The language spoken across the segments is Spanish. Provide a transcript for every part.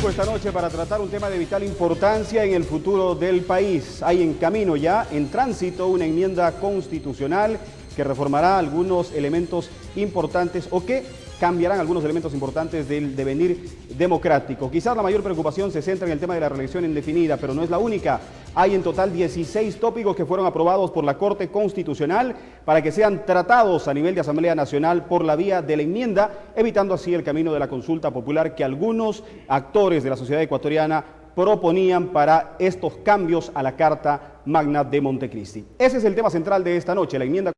5 esta noche para tratar un tema de vital importancia en el futuro del país. Hay en camino ya, en tránsito, una enmienda constitucional que reformará algunos elementos importantes o que cambiarán algunos elementos importantes del devenir democrático. Quizás la mayor preocupación se centra en el tema de la reelección indefinida, pero no es la única. Hay en total 16 tópicos que fueron aprobados por la Corte Constitucional para que sean tratados a nivel de Asamblea Nacional por la vía de la enmienda, evitando así el camino de la consulta popular que algunos actores de la sociedad ecuatoriana proponían para estos cambios a la Carta Magna de Montecristi. Ese es el tema central de esta noche, la enmienda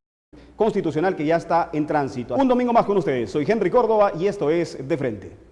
constitucional que ya está en tránsito. Un domingo más con ustedes. Soy Henry Córdoba y esto es De Frente.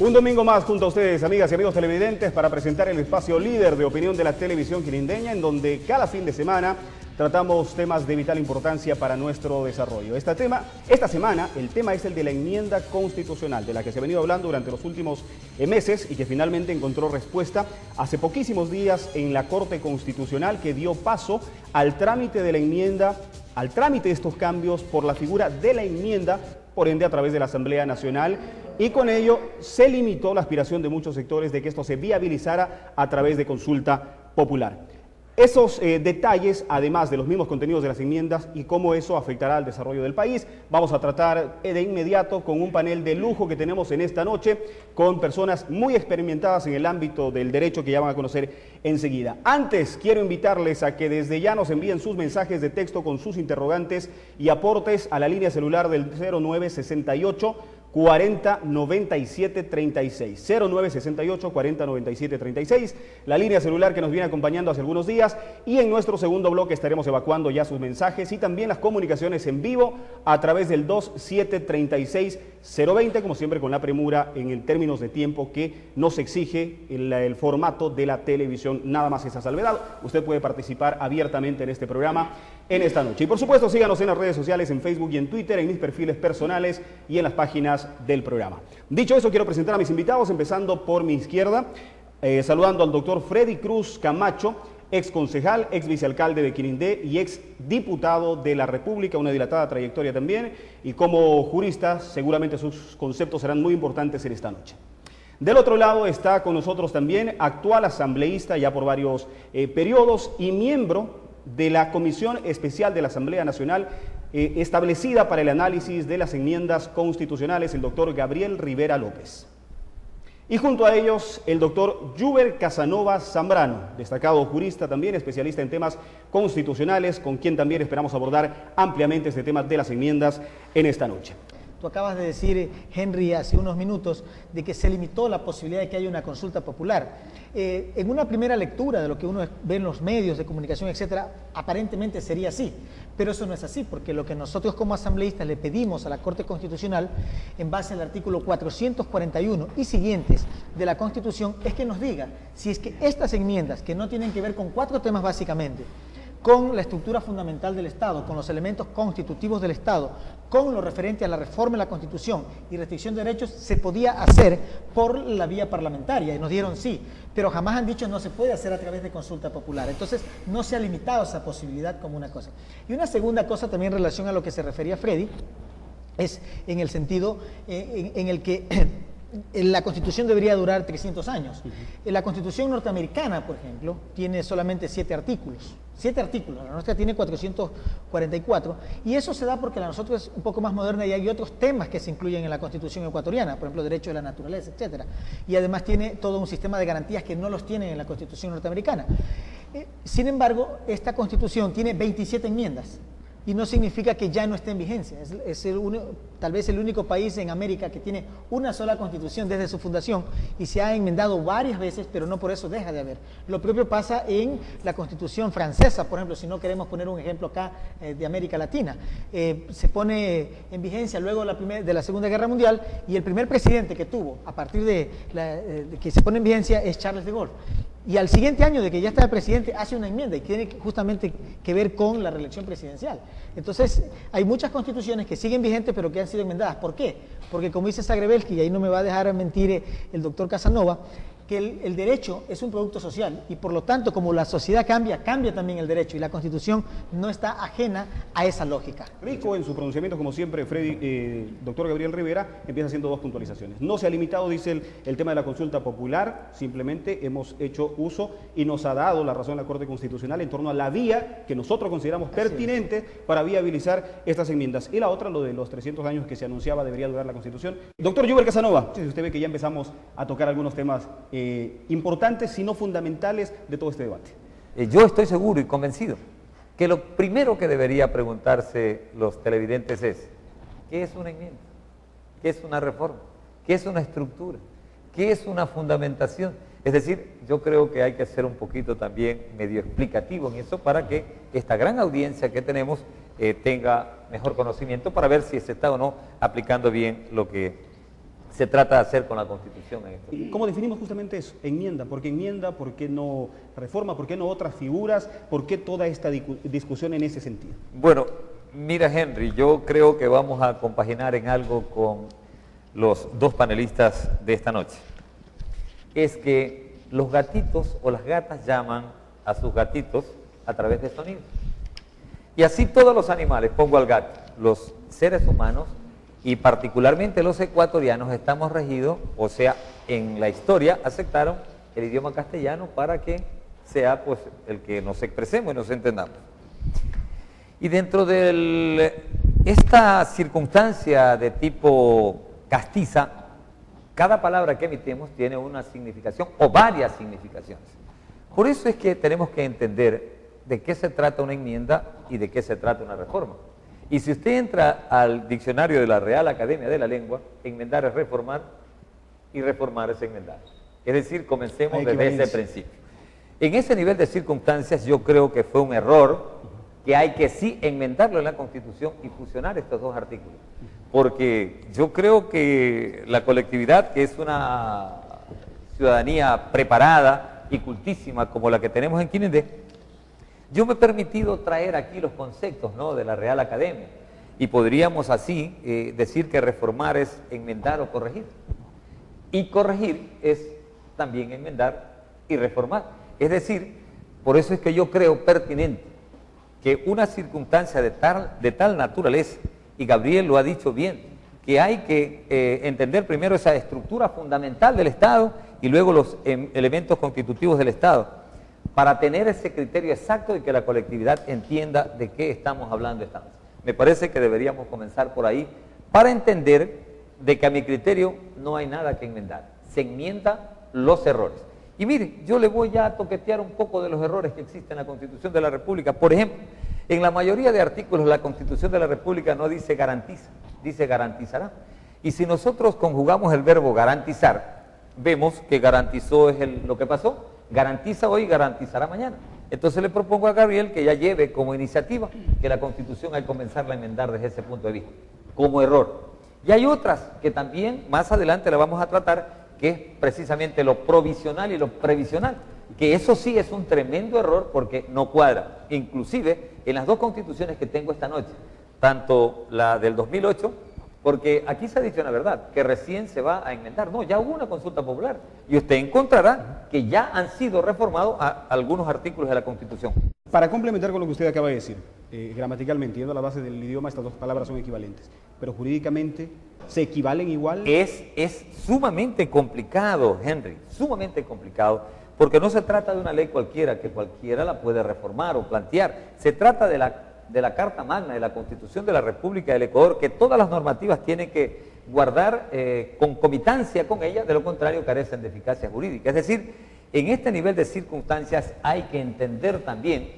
Un domingo más junto a ustedes, amigas y amigos televidentes, para presentar el espacio líder de opinión de la televisión quirindeña, en donde cada fin de semana tratamos temas de vital importancia para nuestro desarrollo. Esta semana el tema es el de la enmienda constitucional, de la que se ha venido hablando durante los últimos meses y que finalmente encontró respuesta hace poquísimos días en la Corte Constitucional, que dio paso al trámite de la enmienda, al trámite de estos cambios por la figura de la enmienda, por ende a través de la Asamblea Nacional, y con ello se limitó la aspiración de muchos sectores de que esto se viabilizara a través de consulta popular. Esos detalles, además de los mismos contenidos de las enmiendas y cómo eso afectará al desarrollo del país, vamos a tratar de inmediato con un panel de lujo que tenemos en esta noche, con personas muy experimentadas en el ámbito del derecho que ya van a conocer enseguida. Antes, quiero invitarles a que desde ya nos envíen sus mensajes de texto con sus interrogantes y aportes a la línea celular del 0968 40 97 36, 0968 40 97 36, la línea celular que nos viene acompañando hace algunos días, y en nuestro segundo bloque estaremos evacuando ya sus mensajes y también las comunicaciones en vivo a través del 2736 020, como siempre con la premura en el términos de tiempo que nos exige el formato de la televisión. Nada más esa salvedad, usted puede participar abiertamente en este programa en esta noche. Y por supuesto síganos en las redes sociales, en Facebook y en Twitter, en mis perfiles personales y en las páginas del programa. Dicho eso, quiero presentar a mis invitados, empezando por mi izquierda, saludando al doctor Freddy Cruz Camacho, ex concejal, ex vicealcalde de Quirindé y ex diputado de la República, una dilatada trayectoria también, y como jurista seguramente sus conceptos serán muy importantes en esta noche. Del otro lado está con nosotros también actual asambleísta ya por varios periodos y miembro de la Comisión Especial de la Asamblea Nacional establecida para el análisis de las enmiendas constitucionales, el doctor Gabriel Rivera López. Y junto a ellos, el doctor Yuber Casanova Zambrano, destacado jurista también, especialista en temas constitucionales, con quien también esperamos abordar ampliamente este tema de las enmiendas en esta noche. Tú acabas de decir, Henry, hace unos minutos, de que se limitó la posibilidad de que haya una consulta popular. En una primera lectura de lo que uno ve en los medios de comunicación, etcétera, aparentemente sería así, pero eso no es así, porque lo que nosotros como asambleístas le pedimos a la Corte Constitucional, en base al artículo 441 y siguientes de la Constitución, es que nos diga si es que estas enmiendas, que no tienen que ver con 4 temas básicamente, con la estructura fundamental del Estado, con los elementos constitutivos del Estado, con lo referente a la reforma de la Constitución y restricción de derechos, se podía hacer por la vía parlamentaria, y nos dieron sí, pero jamás han dicho no se puede hacer a través de consulta popular. Entonces no se ha limitado esa posibilidad como una cosa. Y una segunda cosa también en relación a lo que se refería Freddy, es en el sentido en el que la Constitución debería durar 300 años. La Constitución norteamericana, por ejemplo, tiene solamente 7 artículos. 7 artículos, la nuestra tiene 444, y eso se da porque la nuestra es un poco más moderna y hay otros temas que se incluyen en la Constitución ecuatoriana, por ejemplo, derecho de la naturaleza, etcétera. Y además tiene todo un sistema de garantías que no los tienen en la Constitución norteamericana. Sin embargo, esta Constitución tiene 27 enmiendas. y no significa que ya no esté en vigencia. Es tal vez el único país en América que tiene una sola constitución desde su fundación y se ha enmendado varias veces, pero no por eso deja de haber. Lo propio pasa en la constitución francesa, por ejemplo, si no queremos poner un ejemplo acá de América Latina. Se pone en vigencia luego de la Segunda Guerra Mundial y el primer presidente que tuvo a partir de que se pone en vigencia es Charles de Gaulle. Y al siguiente año de que ya está el presidente, hace una enmienda y tiene justamente que ver con la reelección presidencial. Entonces, hay muchas constituciones que siguen vigentes, pero que han sido enmendadas. ¿Por qué? Porque como dice Zagrebelsky, y ahí no me va a dejar mentir el doctor Casanova, que el derecho es un producto social y por lo tanto, como la sociedad cambia, cambia también el derecho y la Constitución no está ajena a esa lógica. Rico en su pronunciamiento, como siempre, doctor Gabriel Rivera, empieza haciendo dos puntualizaciones. No se ha limitado, dice el tema de la consulta popular, simplemente hemos hecho uso y nos ha dado la razón la Corte Constitucional en torno a la vía que nosotros consideramos pertinente para viabilizar estas enmiendas. Y la otra, lo de los 300 años que se anunciaba debería durar la Constitución. Doctor Yuber Casanova, si usted ve que ya empezamos a tocar algunos temas importantes, si no fundamentales, de todo este debate. Yo estoy seguro y convencido que lo primero que debería preguntarse los televidentes es: ¿qué es una enmienda? ¿Qué es una reforma? ¿Qué es una estructura? ¿Qué es una fundamentación? Es decir, yo creo que hay que ser un poquito también medio explicativo en eso para que esta gran audiencia que tenemos tenga mejor conocimiento para ver si se está o no aplicando bien lo que se trata de hacer con la Constitución. ¿Cómo definimos justamente eso? Enmienda, ¿por qué no reforma? ¿Por qué no otras figuras? ¿Por qué toda esta discusión en ese sentido? Bueno, mira, Henry, yo creo que vamos a compaginar en algo con los dos panelistas de esta noche. Es que los gatitos o las gatas llaman a sus gatitos a través de sonidos. Y así todos los animales, pongo al gato, los seres humanos, y particularmente los ecuatorianos estamos regidos, o sea, en la historia aceptaron el idioma castellano para que sea pues el que nos expresemos y nos entendamos. Y dentro de esta circunstancia de tipo castiza, cada palabra que emitimos tiene una significación o varias significaciones. Por eso es que tenemos que entender de qué se trata una enmienda y de qué se trata una reforma. Y si usted entra al diccionario de la Real Academia de la Lengua, enmendar es reformar y reformar es enmendar. Es decir, comencemos desde ese principio. En ese nivel de circunstancias yo creo que fue un error que hay que sí enmendarlo en la Constitución y fusionar estos dos artículos. Porque yo creo que la colectividad, que es una ciudadanía preparada y cultísima como la que tenemos en Quinindé, yo me he permitido traer aquí los conceptos, ¿no?, de la Real Academia, y podríamos así decir que reformar es enmendar o corregir, y corregir es también enmendar y reformar. Es decir, por eso es que yo creo pertinente que una circunstancia de tal naturaleza, y Gabriel lo ha dicho bien, que hay que entender primero esa estructura fundamental del Estado y luego los elementos constitutivos del Estado, para tener ese criterio exacto y que la colectividad entienda de qué estamos hablando esta noche. Me parece que deberíamos comenzar por ahí para entender de que a mi criterio no hay nada que enmendar. Se enmienda los errores. Y mire, yo le voy a toquetear un poco de los errores que existen en la Constitución de la República. Por ejemplo, en la mayoría de artículos la Constitución de la República no dice garantiza, dice garantizará. Y si nosotros conjugamos el verbo garantizar, vemos que garantizó es lo que pasó. Garantiza hoy, garantizará mañana. Entonces le propongo a Gabriel que ya lleve como iniciativa que la Constitución hay que comenzarla a enmendar desde ese punto de vista, como error. Y hay otras que también más adelante la vamos a tratar, que es precisamente lo provisional y lo previsional, que eso sí es un tremendo error porque no cuadra. Inclusive en las dos constituciones que tengo esta noche, tanto la del 2008, porque aquí se ha dicho la verdad, que recién se va a enmendar. No, ya hubo una consulta popular y usted encontrará que ya han sido reformados algunos artículos de la Constitución. Para complementar con lo que usted acaba de decir, gramaticalmente, yendo a la base del idioma, estas dos palabras son equivalentes, pero jurídicamente, ¿se equivalen igual? Es sumamente complicado, Henry, sumamente complicado, porque no se trata de una ley cualquiera, que cualquiera la puede reformar o plantear. Se trata de la Carta Magna, de la Constitución de la República del Ecuador, que todas las normativas tienen que guardar concomitancia con ella, de lo contrario carecen de eficacia jurídica. Es decir, en este nivel de circunstancias hay que entender también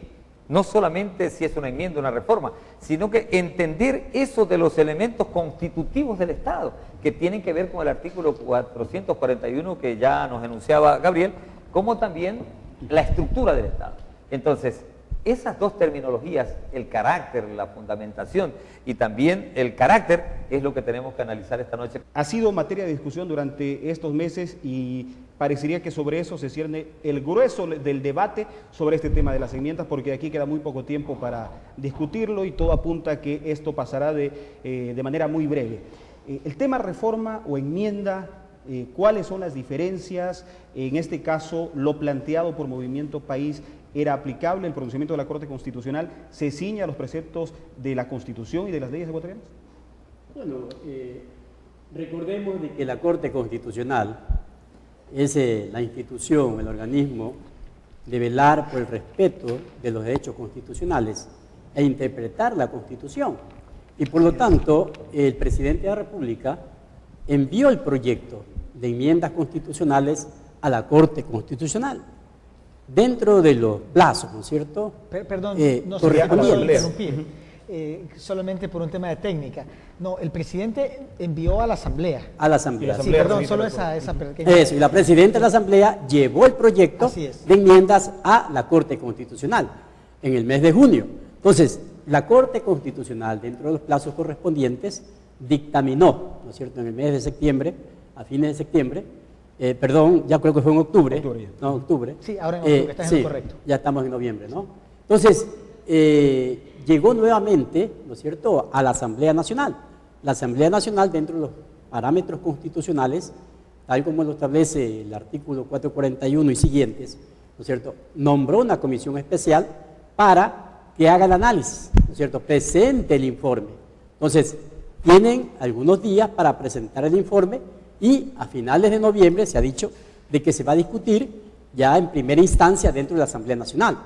No solamente si es una enmienda, una reforma, sino que entender eso de los elementos constitutivos del Estado, que tienen que ver con el artículo 441 que ya nos enunciaba Gabriel, como también la estructura del Estado. Entonces, esas dos terminologías, el carácter, la fundamentación y también el carácter, es lo que tenemos que analizar esta noche. Ha sido materia de discusión durante estos meses y parecería que sobre eso se cierne el grueso del debate sobre este tema de las enmiendas, porque aquí queda muy poco tiempo para discutirlo y todo apunta a que esto pasará de manera muy breve. El tema reforma o enmienda, ¿cuáles son las diferencias? En este caso, lo planteado por Movimiento País, ¿era aplicable el pronunciamiento de la Corte Constitucional? ¿Se ciña a los preceptos de la Constitución y de las leyes ecuatorianas? Bueno, recordemos de que la Corte Constitucional es la institución, el organismo de velar por el respeto de los derechos constitucionales e interpretar la Constitución. Y por lo tanto, el presidente de la República envió el proyecto de enmiendas constitucionales a la Corte Constitucional, dentro de los plazos, ¿no es cierto? Perdón, no se correspondientes. interrumpir. Solamente por un tema de técnica. No, el presidente envió a la Asamblea. A la Asamblea. Sí, perdón, solo esa pequeña. Eso, y la presidenta de la Asamblea llevó el proyecto de enmiendas a la Corte Constitucional en el mes de junio. Entonces, la Corte Constitucional, dentro de los plazos correspondientes, dictaminó, ¿no es cierto?, en el mes de septiembre, a fines de septiembre, perdón, ya creo que fue en octubre. No, octubre. Sí, ahora en octubre, estás en lo correcto. Ya estamos en noviembre, ¿no? Entonces, llegó nuevamente, ¿no es cierto?, a la Asamblea Nacional. La Asamblea Nacional, dentro de los parámetros constitucionales, tal como lo establece el artículo 441 y siguientes, ¿no es cierto?, nombró una comisión especial para que haga el análisis, ¿no es cierto?, presente el informe. Entonces, tienen algunos días para presentar el informe y a finales de noviembre se ha dicho de que se va a discutir ya en primera instancia dentro de la Asamblea Nacional.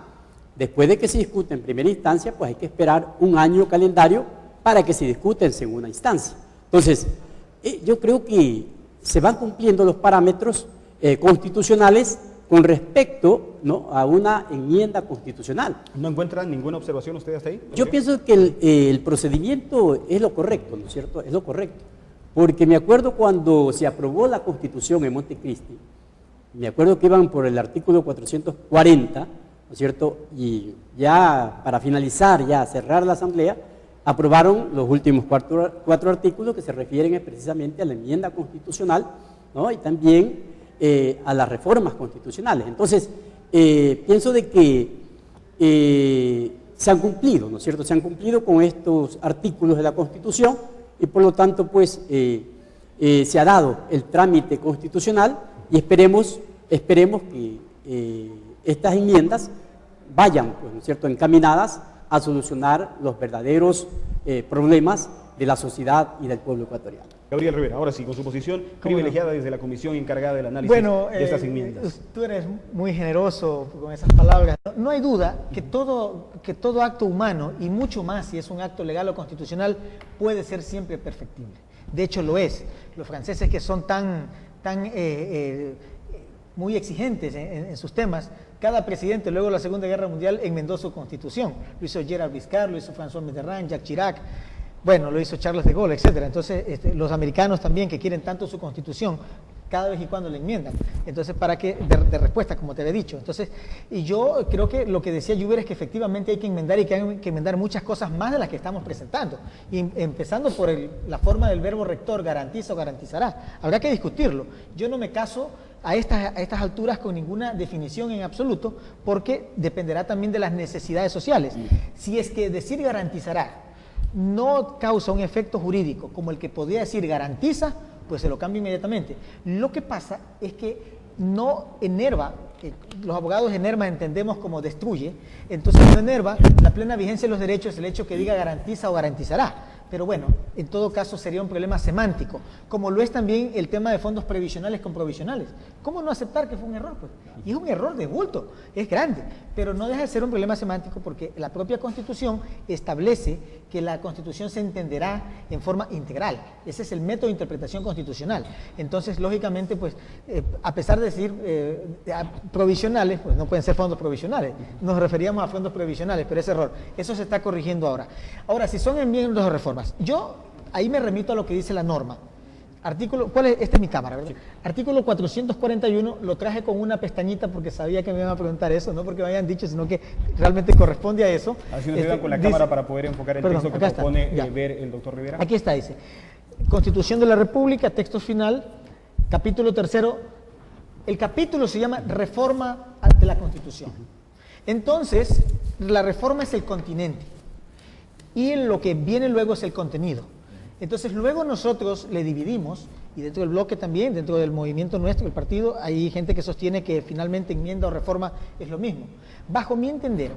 Después de que se discute en primera instancia, pues hay que esperar un año calendario para que se discute en segunda instancia. Entonces, yo creo que se van cumpliendo los parámetros constitucionales con respecto, ¿no?, a una enmienda constitucional. ¿No encuentran ninguna observación ustedes hasta ahí? Yo pienso que el procedimiento es lo correcto, ¿no es cierto? Es lo correcto. Porque me acuerdo cuando se aprobó la Constitución en Montecristi, me acuerdo que iban por el artículo 440, ¿no es cierto? Y ya para finalizar, ya cerrar la Asamblea, aprobaron los últimos cuatro artículos que se refieren precisamente a la enmienda constitucional, ¿no?, y también a las reformas constitucionales. Entonces, pienso de que se han cumplido, ¿no es cierto? Se han cumplido con estos artículos de la Constitución y por lo tanto, pues, se ha dado el trámite constitucional y esperemos que estas enmiendas vayan, pues, ¿no es cierto?, encaminadas a solucionar los verdaderos problemas de la sociedad y del pueblo ecuatoriano. Gabriel Rivera, ahora sí, con su posición privilegiada desde la comisión encargada del análisis de estas enmiendas. Tú eres muy generoso con esas palabras. No hay duda que todo acto humano, y mucho más si es un acto legal o constitucional, puede ser siempre perfectible. De hecho lo es. Los franceses, que son muy exigentes en sus temas, cada presidente luego de la Segunda Guerra Mundial enmendó su constitución. Lo hizo Gerard Giscard, lo hizo François Mitterrand, Jacques Chirac, bueno, lo hizo Charles de Gaulle, etcétera. Entonces, los americanos también, que quieren tanto su constitución, cada vez y cuando le enmiendan. Entonces, ¿para qué? De respuesta, como te había dicho. Entonces, y yo creo que lo que decía Lluver es que efectivamente hay que enmendar, y que hay que enmendar muchas cosas más de las que estamos presentando. Y empezando por la forma del verbo rector, garantiza o garantizará. Habrá que discutirlo. Yo no me caso a estas alturas con ninguna definición en absoluto, porque dependerá también de las necesidades sociales. Si es que decir garantizará no causa un efecto jurídico como el que podría decir garantiza, pues se lo cambia inmediatamente. Lo que pasa es que no enerva, los abogados enerva entendemos como destruye, entonces no enerva la plena vigencia de los derechos el hecho que diga garantiza o garantizará. pero bueno, en todo caso sería un problema semántico, como lo es también el tema de fondos previsionales con provisionales. ¿Cómo no aceptar que fue un error? Pues? Y es un error de bulto, es grande, pero no deja de ser un problema semántico porque la propia Constitución establece que la Constitución se entenderá en forma integral. Ese es el método de interpretación constitucional. Entonces, lógicamente, pues, a pesar de decir provisionales, pues no pueden ser fondos provisionales. Nos referíamos a fondos provisionales, pero es error. Eso se está corrigiendo ahora. Ahora, si son enmiendas o reformas, yo ahí me remito a lo que dice la norma. Artículo, ¿cuál es? Esta es mi cámara, ¿verdad? Sí. Artículo 441, lo traje con una pestañita porque sabía que me iban a preguntar eso, no porque me hayan dicho, sino que realmente corresponde a eso. Así nos ayudan con la cámara para poder enfocar el texto que propone ver el doctor Rivera. Aquí está, dice, Constitución de la República, texto final, capítulo 3, el capítulo se llama Reforma de la Constitución. Entonces, la reforma es el continente y en lo que viene luego es el contenido. Entonces luego nosotros le dividimos, y dentro del bloque también, dentro del movimiento nuestro, el partido, hay gente que sostiene que finalmente enmienda o reforma es lo mismo. Bajo mi entender,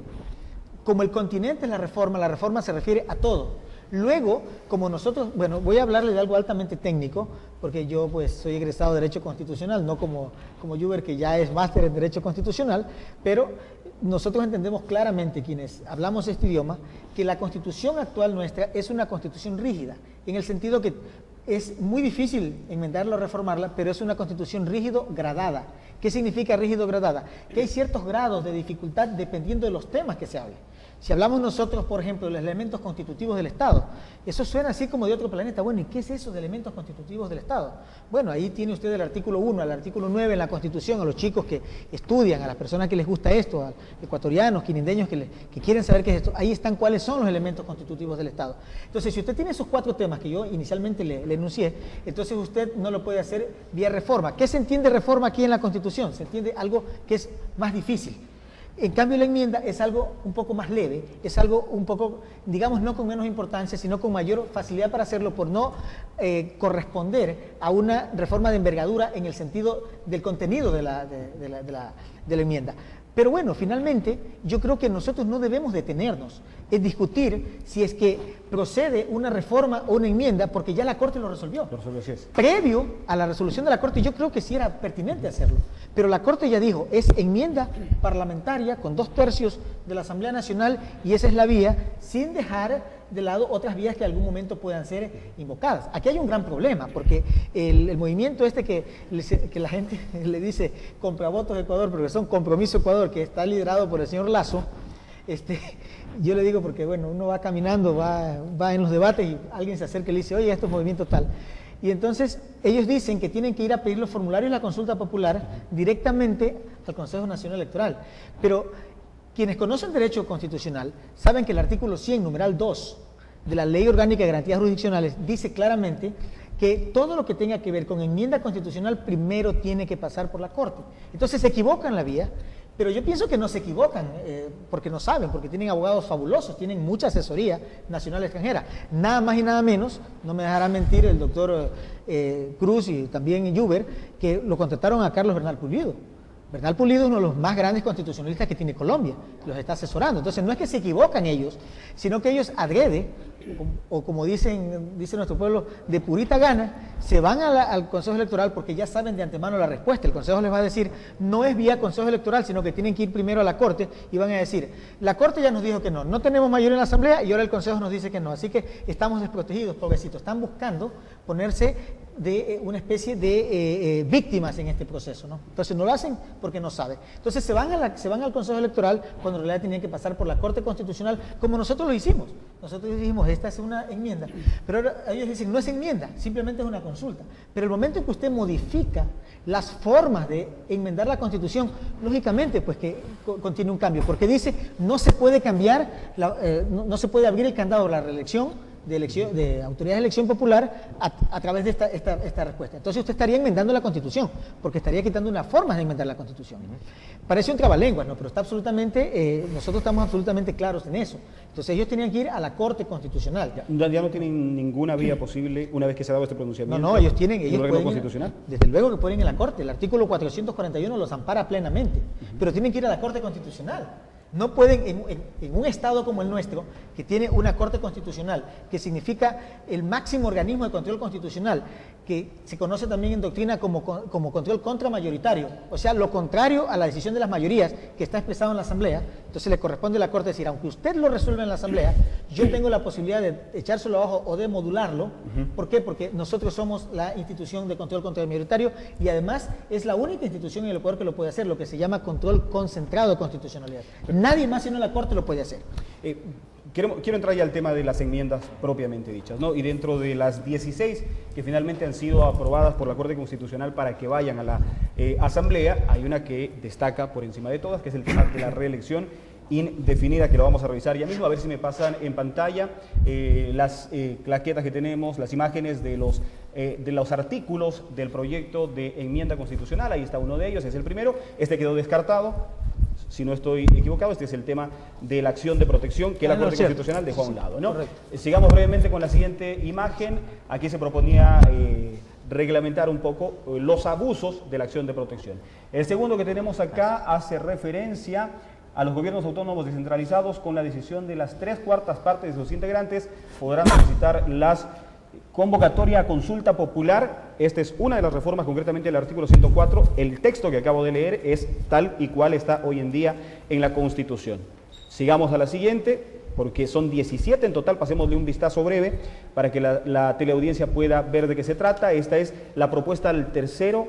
como el continente es la reforma se refiere a todo. Luego, como nosotros, bueno, voy a hablarle de algo altamente técnico, porque yo pues soy egresado de Derecho Constitucional, no como Juber, que ya es máster en Derecho Constitucional, pero nosotros entendemos claramente, quienes hablamos este idioma, que la Constitución actual nuestra es una Constitución rígida, en el sentido que es muy difícil enmendarla o reformarla, pero es una Constitución rígido gradada. ¿Qué significa rígido gradada? Que hay ciertos grados de dificultad dependiendo de los temas que se hablen. Si hablamos nosotros, por ejemplo, de los elementos constitutivos del Estado, eso suena así como de otro planeta. Bueno, ¿y qué es eso de elementos constitutivos del Estado? Bueno, ahí tiene usted el artículo 1 al artículo 9 en la Constitución, a los chicos que estudian, a las personas que les gusta esto, a ecuatorianos, quinindeños que quieren saber qué es esto. Ahí están cuáles son los elementos constitutivos del Estado. Entonces, si usted tiene esos 4 temas que yo inicialmente le enuncié, entonces usted no lo puede hacer vía reforma. ¿Qué se entiende reforma aquí en la Constitución? Se entiende algo que es más difícil. En cambio, la enmienda es algo un poco más leve, es algo un poco, digamos, no con menos importancia, sino con mayor facilidad para hacerlo por no corresponder a una reforma de envergadura en el sentido del contenido de la enmienda. Pero bueno, finalmente, yo creo que nosotros no debemos detenernos en discutir si es que procede una reforma o una enmienda, porque ya la Corte lo resolvió. Lo resolvió, así es. Previo a la resolución de la Corte, yo creo que sí era pertinente hacerlo. Pero la Corte ya dijo, es enmienda parlamentaria con 2/3 de la Asamblea Nacional y esa es la vía, sin dejar de lado otras vías que en algún momento puedan ser invocadas. Aquí hay un gran problema, porque el movimiento que la gente le dice Compravotos Ecuador, porque son Compromiso Ecuador, que está liderado por el señor Lazo, yo le digo porque, bueno, uno va caminando, va en los debates y alguien se acerca y le dice, oye, esto es movimiento tal. Y entonces ellos dicen que tienen que ir a pedir los formularios de la consulta popular directamente al Consejo Nacional Electoral. Pero quienes conocen derecho constitucional saben que el artículo 100, numeral 2 de la Ley Orgánica de Garantías Jurisdiccionales dice claramente que todo lo que tenga que ver con enmienda constitucional primero tiene que pasar por la Corte. Entonces se equivocan la vía, pero yo pienso que no se equivocan porque no saben, porque tienen abogados fabulosos, tienen mucha asesoría nacional y extranjera. Nada más y nada menos, no me dejará mentir el doctor Cruz y también Juber, que lo contrataron a Carlos Bernal Pulido. Bernal Pulido es uno de los más grandes constitucionalistas que tiene Colombia, los está asesorando. Entonces no es que se equivocan ellos, sino que ellos adrede, o como dice nuestro pueblo, de purita gana, se van al Consejo Electoral porque ya saben de antemano la respuesta. El Consejo les va a decir, no es vía Consejo Electoral, sino que tienen que ir primero a la Corte y van a decir, la Corte ya nos dijo que no tenemos mayoría en la Asamblea y ahora el Consejo nos dice que no. Así que estamos desprotegidos, pobrecitos. Están buscando ponerse de una especie de víctimas en este proceso, ¿no? Entonces no lo hacen porque no saben. Entonces se van al Consejo Electoral cuando en realidad tenían que pasar por la Corte Constitucional, como nosotros lo hicimos. Nosotros dijimos, esta es una enmienda. Pero ahora ellos dicen, no es enmienda, simplemente es una consulta. Pero el momento en que usted modifica las formas de enmendar la Constitución, lógicamente pues que contiene un cambio, porque dice, no se puede cambiar, no se puede abrir el candado de la reelección de autoridad de elección popular a través de esta respuesta. Entonces usted estaría enmendando la Constitución, porque estaría quitando una forma de enmendar la Constitución. Parece un trabalenguas, ¿no? Pero está absolutamente, nosotros estamos absolutamente claros en eso. Entonces ellos tenían que ir a la Corte Constitucional. Ya no tienen ninguna vía posible una vez que se ha dado este pronunciamiento. No, ellos pueden constitucional. Desde luego que pueden ir a la Corte. El artículo 441 los ampara plenamente, pero tienen que ir a la Corte Constitucional. No pueden, en un Estado como el nuestro, que tiene una Corte Constitucional, que significa el máximo organismo de control constitucional, que se conoce también en doctrina como control contramayoritario, o sea, lo contrario a la decisión de las mayorías que está expresado en la Asamblea. Entonces le corresponde a la Corte decir, aunque usted lo resuelva en la Asamblea, yo tengo la posibilidad de echárselo abajo o de modularlo. ¿Por qué? Porque nosotros somos la institución de control contramayoritario y además es la única institución en el Ecuador que lo puede hacer, lo que se llama control concentrado de constitucionalidad. Nadie más sino la Corte lo puede hacer. Quiero entrar ya al tema de las enmiendas propiamente dichas, ¿no? Y dentro de las 16 que finalmente han sido aprobadas por la Corte Constitucional para que vayan a la Asamblea, hay una que destaca por encima de todas, que es el tema de la reelección indefinida, que lo vamos a revisar ya mismo, a ver si me pasan en pantalla las claquetas que tenemos, las imágenes de los artículos del proyecto de enmienda constitucional. Ahí está uno de ellos, es el primero, este quedó descartado. Si no estoy equivocado, este es el tema de la acción de protección que la Corte Constitucional dejó a un lado, ¿no? Sigamos brevemente con la siguiente imagen. Aquí se proponía reglamentar un poco los abusos de la acción de protección. El segundo que tenemos acá hace referencia a los gobiernos autónomos descentralizados. Con la decisión de las 3/4 partes de sus integrantes podrán solicitar las convocatoria a consulta popular. Esta es una de las reformas, concretamente el artículo 104. El texto que acabo de leer es tal y cual está hoy en día en la Constitución. Sigamos a la siguiente, porque son 17 en total. Pasémosle un vistazo breve para que la teleaudiencia pueda ver de qué se trata. Esta es la propuesta al tercero,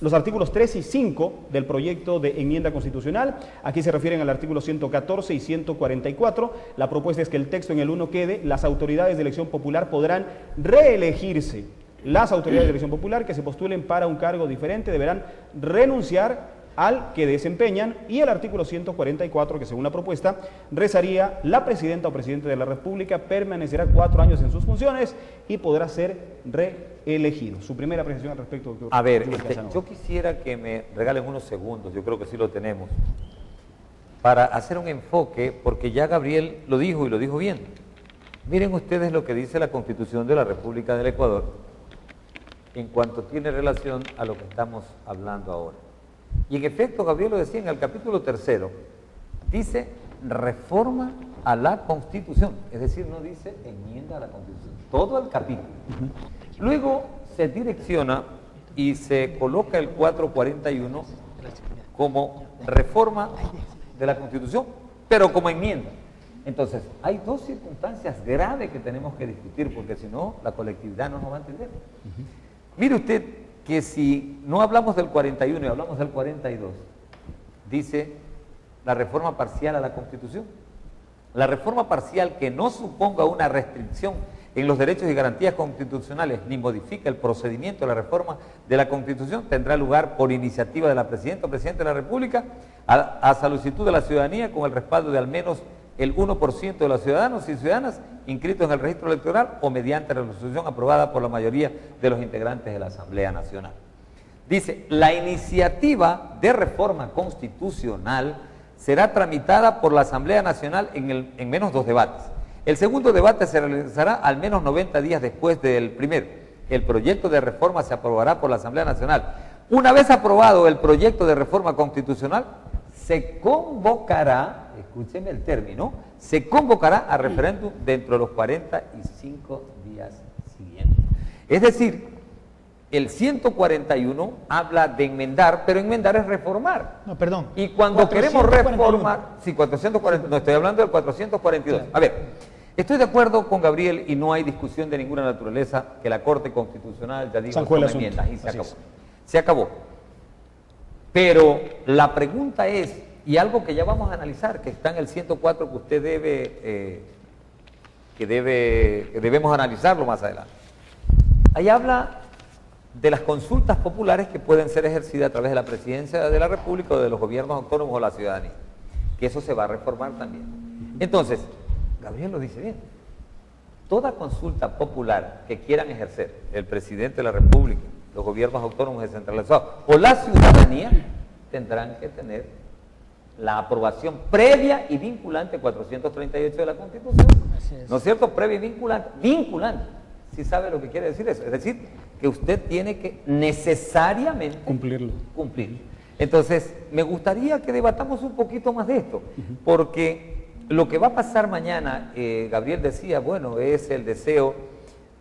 los artículos 3 y 5 del proyecto de enmienda constitucional. Aquí se refieren al artículo 114 y 144. La propuesta es que el texto en el 1 quede: las autoridades de elección popular podrán reelegirse. Las autoridades de elección popular que se postulen para un cargo diferente deberán renunciar al que desempeñan. Y el artículo 144, que según la propuesta rezaría: la presidenta o presidente de la República permanecerá 4 años en sus funciones y podrá ser reelegido. Su primera apreciación al respecto, doctor. A ver, yo quisiera que me regalen unos segundos, yo creo que sí lo tenemos, para hacer un enfoque, porque ya Gabriel lo dijo y lo dijo bien. Miren ustedes lo que dice la Constitución de la República del Ecuador en cuanto tiene relación a lo que estamos hablando ahora. Y en efecto, Gabriel lo decía en el capítulo 3, dice reforma a la Constitución, es decir, no dice enmienda a la Constitución, todo el capítulo. Luego se direcciona y se coloca el 441 como reforma de la Constitución, pero como enmienda. Entonces, hay dos circunstancias graves que tenemos que discutir, porque si no, la colectividad no nos va a entender. Mire usted que si no hablamos del 41 y hablamos del 42, dice la reforma parcial a la Constitución. La reforma parcial que no suponga una restricción en los derechos y garantías constitucionales ni modifica el procedimiento de la reforma de la Constitución tendrá lugar por iniciativa de la Presidenta o Presidente de la República a solicitud de la ciudadanía con el respaldo de al menos el 1% de los ciudadanos y ciudadanas inscritos en el registro electoral o mediante resolución aprobada por la mayoría de los integrantes de la Asamblea Nacional. Dice, la iniciativa de reforma constitucional será tramitada por la Asamblea Nacional en menos 2 debates. El segundo debate se realizará al menos 90 días después del primero. El proyecto de reforma se aprobará por la Asamblea Nacional. Una vez aprobado el proyecto de reforma constitucional, se convocará, escúcheme el término, se convocará a referéndum dentro de los 45 días siguientes. Es decir, el 141 habla de enmendar, pero enmendar es reformar. No, perdón. Y cuando queremos reformar, sí, 440, no estoy hablando del 442. A ver, estoy de acuerdo con Gabriel y no hay discusión de ninguna naturaleza que la Corte Constitucional ya dijo son enmiendas y se acabó. Se acabó. Pero la pregunta es, y algo que ya vamos a analizar, que está en el 104 que usted debemos analizarlo más adelante. Ahí habla de las consultas populares que pueden ser ejercidas a través de la Presidencia de la República o de los gobiernos autónomos o la ciudadanía, que eso se va a reformar también. Entonces, Gabriel lo dice bien, toda consulta popular que quieran ejercer el Presidente de la República, los gobiernos autónomos descentralizados o la ciudadanía, tendrán que tener la aprobación previa y vinculante 438 de la Constitución. ¿No es cierto? Previa y vinculante. Vinculante. ¿Sí sabe lo que quiere decir eso? Es decir, que usted tiene que necesariamente cumplirlo. cumplir. Entonces, me gustaría que debatamos un poquito más de esto, porque lo que va a pasar mañana, Gabriel decía, bueno, es el deseo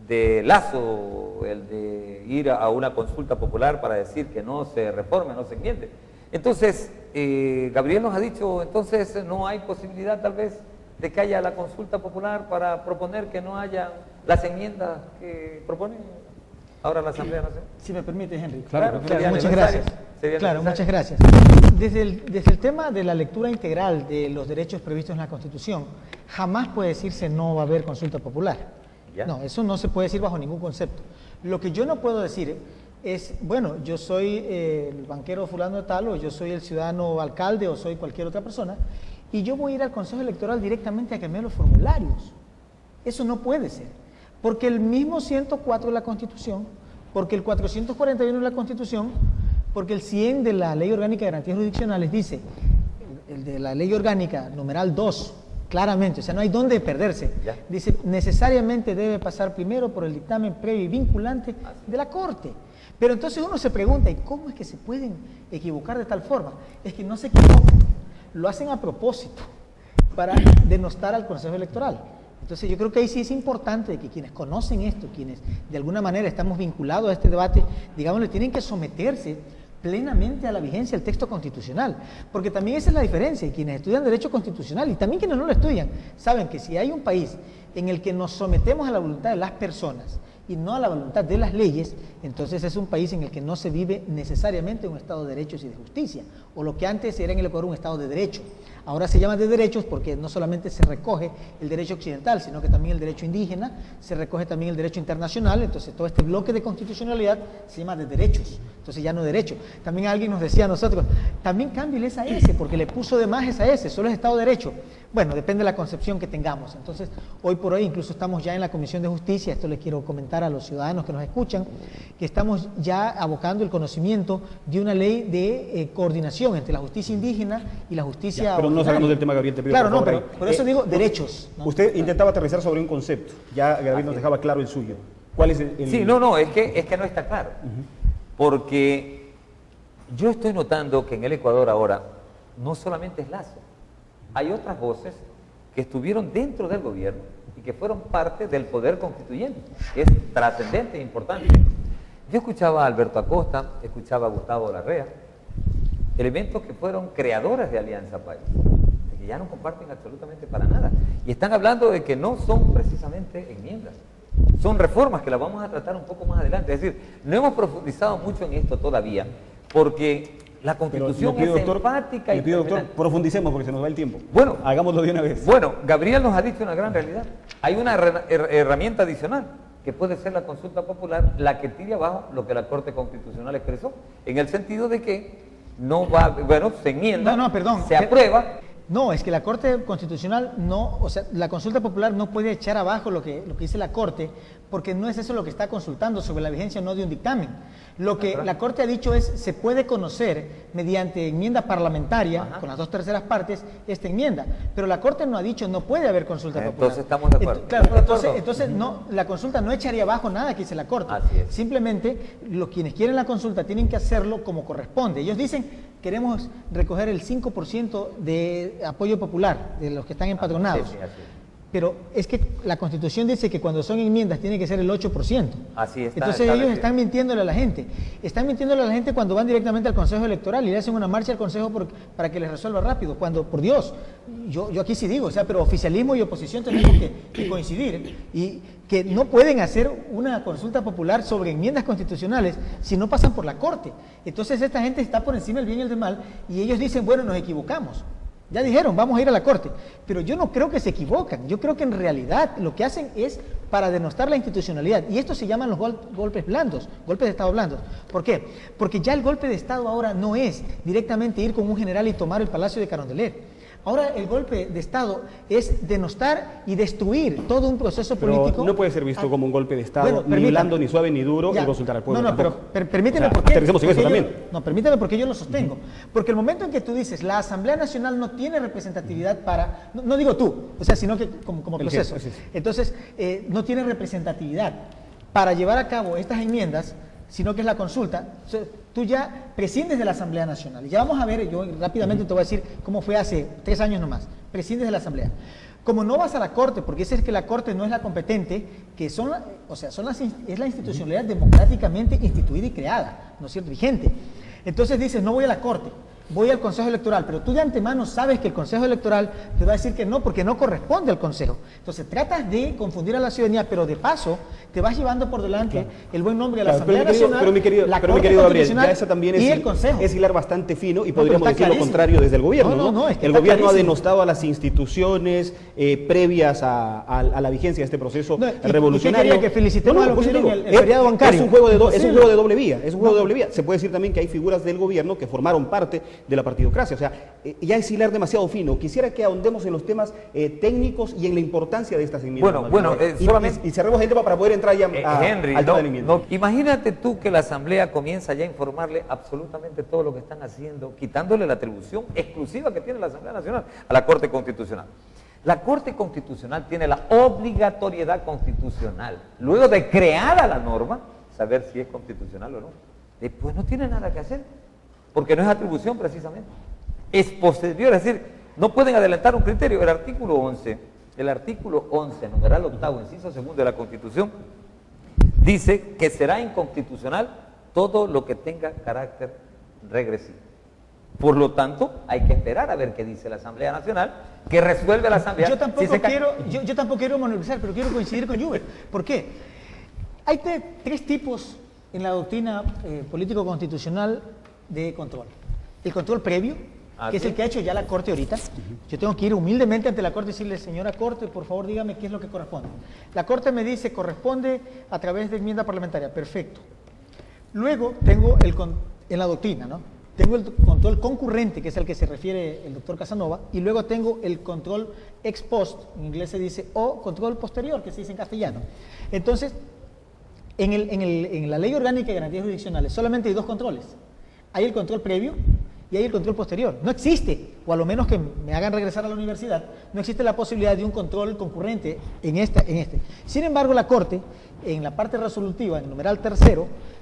de Lazo, el de ir a una consulta popular para decir que no se reforme, no se enmiende. Entonces, Gabriel nos ha dicho, entonces no hay posibilidad tal vez de que haya la consulta popular para proponer que no haya las enmiendas que propone ahora la Asamblea Nacional. Si me permite, Henry. Claro, Muchas gracias. Claro, Muchas gracias. Desde el tema de la lectura integral de los derechos previstos en la Constitución, jamás puede decirse no va a haber consulta popular. ¿Ya? No, eso no se puede decir bajo ningún concepto. Lo que yo no puedo decir es, bueno, yo soy el banquero fulano de tal, o yo soy el ciudadano alcalde, o soy cualquier otra persona, y yo voy a ir al Consejo Electoral directamente a cambiar los formularios. Eso no puede ser. Porque el mismo 104 de la Constitución, porque el 441 de la Constitución, porque el 100 de la Ley Orgánica de Garantías Jurisdiccionales dice, el de la Ley Orgánica, numeral 2, claramente, o sea, no hay dónde perderse. Ya. Dice, necesariamente debe pasar primero por el dictamen previo y vinculante de la Corte. Pero entonces uno se pregunta, ¿y cómo es que se pueden equivocar de tal forma? Es que no se equivocan, lo hacen a propósito, para denostar al Consejo Electoral. Entonces yo creo que ahí sí es importante que quienes conocen esto, quienes de alguna manera estamos vinculados a este debate, digamos, le tienen que someterse plenamente a la vigencia del texto constitucional, porque también esa es la diferencia, y quienes estudian derecho constitucional y también quienes no lo estudian, saben que si hay un país en el que nos sometemos a la voluntad de las personas y no a la voluntad de las leyes, entonces es un país en el que no se vive necesariamente un estado de derechos y de justicia, o lo que antes era en el Ecuador un estado de derecho. Ahora se llama de derechos porque no solamente se recoge el derecho occidental, sino que también el derecho indígena, se recoge también el derecho internacional, entonces todo este bloque de constitucionalidad se llama de derechos, entonces ya no derecho. También alguien nos decía a nosotros, también cámbiale esa S, porque le puso de más esa S, solo es estado de derecho. Bueno, depende de la concepción que tengamos. Entonces, hoy por hoy incluso estamos ya en la Comisión de Justicia, esto les quiero comentar a los ciudadanos que nos escuchan, que estamos ya abocando el conocimiento de una ley de coordinación entre la justicia indígena y la justicia... Ya, pero no salgamos del tema, Gabriel, te pido claro, por favor, no, pero por eso digo derechos, ¿no? Usted intentaba aterrizar sobre un concepto, ya Gabriel nos dejaba claro el suyo. ¿Cuál es el...? Sí, no, es que no está claro, porque yo estoy notando que en el Ecuador ahora no solamente es Lazo, hay otras voces que estuvieron dentro del gobierno y que fueron parte del poder constituyente, que es trascendente e importante. Yo escuchaba a Alberto Acosta, escuchaba a Gustavo Larrea, elementos que fueron creadores de Alianza País, que ya no comparten absolutamente para nada, y están hablando de que no son precisamente enmiendas, son reformas que las vamos a tratar un poco más adelante. Es decir, no hemos profundizado mucho en esto todavía, porque la Constitución es empática y... doctor, profundicemos porque se nos va el tiempo. Bueno, hagámoslo de una vez. Bueno, Gabriel nos ha dicho una gran realidad. Hay una herramienta adicional, que puede ser la consulta popular, la que tire abajo lo que la Corte Constitucional expresó, en el sentido de que no va, bueno, se enmienda, se aprueba. No, es que la Corte Constitucional no, o sea, la consulta popular no puede echar abajo lo que dice la Corte, porque no es eso lo que está consultando sobre la vigencia o no de un dictamen. Lo que la Corte ha dicho es, se puede conocer mediante enmienda parlamentaria, con las 2/3 partes, esta enmienda, pero la Corte no ha dicho no puede haber consulta popular. Entonces estamos de acuerdo. Claro, entonces no, la consulta no echaría abajo nada que dice la Corte. Así es. Simplemente, quienes quieren la consulta tienen que hacerlo como corresponde. Ellos dicen, queremos recoger el 5% de apoyo popular de los que están empadronados. Así es. Pero es que la Constitución dice que cuando son enmiendas tiene que ser el 8%. Así está. Entonces ellos están mintiéndole a la gente. Están mintiéndole a la gente cuando van directamente al Consejo Electoral y le hacen una marcha al Consejo para que les resuelva rápido. Cuando, por Dios, yo aquí sí digo, o sea, pero oficialismo y oposición tenemos que coincidir y que no pueden hacer una consulta popular sobre enmiendas constitucionales si no pasan por la Corte. Entonces esta gente está por encima del bien y el del mal y ellos dicen, bueno, nos equivocamos. Ya dijeron, vamos a ir a la Corte, pero yo no creo que se equivocan, yo creo que en realidad lo que hacen es para denostar la institucionalidad, y esto se llaman los golpes blandos, golpes de Estado blandos. ¿Por qué? Porque ya el golpe de Estado ahora no es directamente ir con un general y tomar el Palacio de Carondelet. Ahora el golpe de Estado es denostar y destruir todo un proceso político. No puede ser visto como un golpe de Estado, ni blando, ni suave, ni duro, y consultar al pueblo. Pero permíteme porque porque yo lo sostengo. Porque el momento en que tú dices, la Asamblea Nacional no tiene representatividad para, no digo tú, o sea, sino que como proceso. Entonces, no tiene representatividad para llevar a cabo estas enmiendas. sino que es la consulta. O sea, tú ya prescindes de la Asamblea Nacional. Y ya vamos a ver, yo rápidamente te voy a decir cómo fue hace 3 años nomás. Prescindes de la Asamblea. Como no vas a la Corte, porque es que la Corte no es la competente, que son, o sea, es la institucionalidad democráticamente instituida y creada, ¿no es cierto?, vigente. Entonces dices, no voy a la Corte, voy al Consejo Electoral, pero tú de antemano sabes que el Consejo Electoral te va a decir que no, porque no corresponde al Consejo. Entonces tratas de confundir a la ciudadanía, pero de paso te vas llevando por delante el buen nombre de la Asamblea Nacional, la Corte Constitucional ya esa también y el Consejo. Es hilar bastante fino y podríamos decir lo contrario desde el gobierno, ¿no? Es que el gobierno ha denostado a las instituciones previas a la vigencia de este proceso revolucionario. ¿Y qué quería que felicitemos a los que tienen el feriado bancario? Es un juego de doble vía, es un juego de doble vía. Se puede decir también que hay figuras del gobierno que formaron parte de la partidocracia. O sea, ya es hilar demasiado fino. Quisiera que ahondemos en los temas técnicos y en la importancia de estas enmiendas. Solamente... Y cerremos el tema para poder entrar ya Henry, al tema de la enmienda. Imagínate tú que la Asamblea comienza ya a informarle absolutamente todo lo que están haciendo, quitándole la atribución exclusiva que tiene la Asamblea Nacional a la Corte Constitucional. La Corte Constitucional tiene la obligatoriedad constitucional, luego de creada la norma, saber si es constitucional o no. Después no tiene nada que hacer, porque no es atribución precisamente. Es posterior, es decir, no pueden adelantar un criterio. El artículo 11, numeral octavo, inciso segundo de la Constitución, dice que será inconstitucional todo lo que tenga carácter regresivo. Por lo tanto, hay que esperar a ver qué dice la Asamblea Nacional, que resuelve la Asamblea. Yo tampoco quiero monopolizar, pero quiero coincidir con Juber. ¿Por qué? Hay 3 tipos en la doctrina político-constitucional de control. El control previo, que es el que ha hecho ya la Corte ahorita. Yo tengo que ir humildemente ante la Corte y decirle, señora Corte, por favor dígame qué es lo que corresponde. La Corte me dice, corresponde a través de enmienda parlamentaria. Perfecto. Luego tengo en la doctrina, ¿no? Tengo el control concurrente, que es al que se refiere el doctor Casanova, y luego tengo el control ex post, en inglés se dice, o control posterior, que se dice en castellano. Entonces, en la Ley Orgánica de Garantías Jurisdiccionales solamente hay 2 controles. Hay el control previo y hay el control posterior. No existe, o a lo menos que me hagan regresar a la universidad, no existe la posibilidad de un control concurrente en este. Sin embargo, la Corte, en la parte resolutiva, en el numeral 3,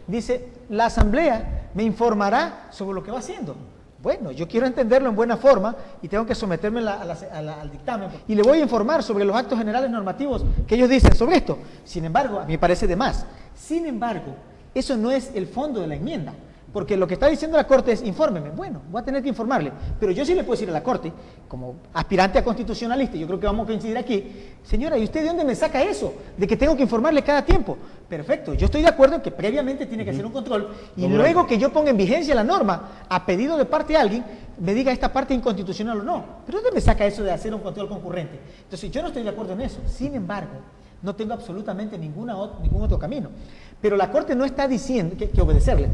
dice, la Asamblea me informará sobre lo que va haciendo. Bueno, yo quiero entenderlo en buena forma y tengo que someterme al dictamen y le voy a informar sobre los actos generales normativos que ellos dicen sobre esto. Sin embargo, a mí me parece de más. Sin embargo, eso no es el fondo de la enmienda. Porque lo que está diciendo la Corte es, infórmeme. Bueno, voy a tener que informarle. Pero yo sí le puedo decir a la Corte, como aspirante a constitucionalista, yo creo que vamos a coincidir aquí, señora, ¿y usted de dónde me saca eso? De que tengo que informarle cada tiempo. Perfecto, yo estoy de acuerdo en que previamente tiene que hacer un control y luego que yo ponga en vigencia la norma a pedido de parte de alguien, me diga esta parte inconstitucional o no. ¿Pero dónde me saca eso de hacer un control concurrente? Entonces yo no estoy de acuerdo en eso. Sin embargo, no tengo absolutamente ningún otro camino. Pero la Corte no está diciendo, que obedecerle,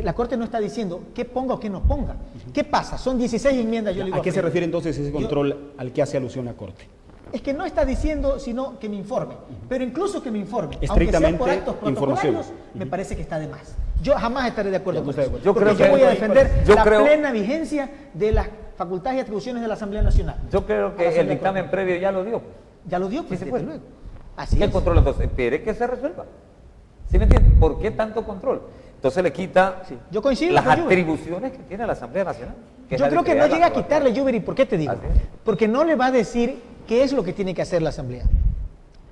la Corte no está diciendo qué ponga o qué no ponga. ¿Qué pasa? Son 16 enmiendas, yo le digo. ¿A qué se refiere entonces ese control al que hace alusión la Corte? Es que no está diciendo sino que me informe, pero incluso que me informe, estrictamente aunque sea por actos protocolarios, me parece que está de más. Yo jamás estaré de acuerdo con eso, yo voy a defender plena vigencia de las facultades y atribuciones de la Asamblea Nacional. Yo creo que el dictamen previo ya lo dio. Ya lo dio, pues, sí, se puede. luego. Así es. El control entonces, espere que se resuelva. ¿Sí me entiende? ¿Por qué tanto control? Entonces le quita yo coincido las atribuciones que tiene la Asamblea Nacional. Yo creo que no llega a quitarle, Juber, ¿y por qué te digo? Porque no le va a decir qué es lo que tiene que hacer la Asamblea.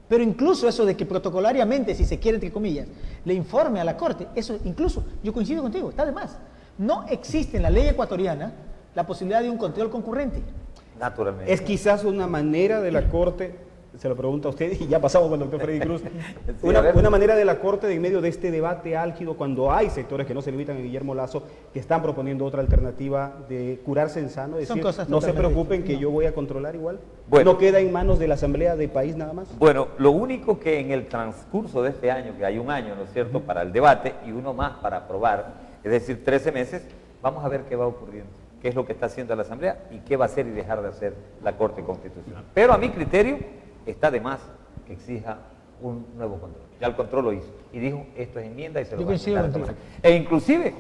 Pero incluso eso de que protocolariamente, si se quiere, entre comillas, le informe a la Corte, eso incluso, yo coincido contigo, está de más. No existe en la ley ecuatoriana la posibilidad de un control concurrente. Naturalmente. Es quizás una manera de la Corte, se lo pregunta a usted y ya pasamos con el doctor Freddy Cruz, una manera de la Corte de en medio de este debate álgido, cuando hay sectores que no se limitan a Guillermo Lasso, que están proponiendo otra alternativa de curarse en sano, decir, no se preocupen que yo voy a controlar igual, no queda en manos de la Asamblea de país nada más. Bueno, lo único que en el transcurso de este año, que hay un año, ¿no es cierto?, para el debate y uno más para aprobar, es decir, 13 meses, vamos a ver qué va ocurriendo, qué es lo que está haciendo la Asamblea y qué va a hacer y dejar de hacer la Corte Constitucional. Pero a mi criterio, está de más que exija un nuevo control. Ya el control lo hizo y dijo, esto es enmienda y se lo va a enmendar. E inclusive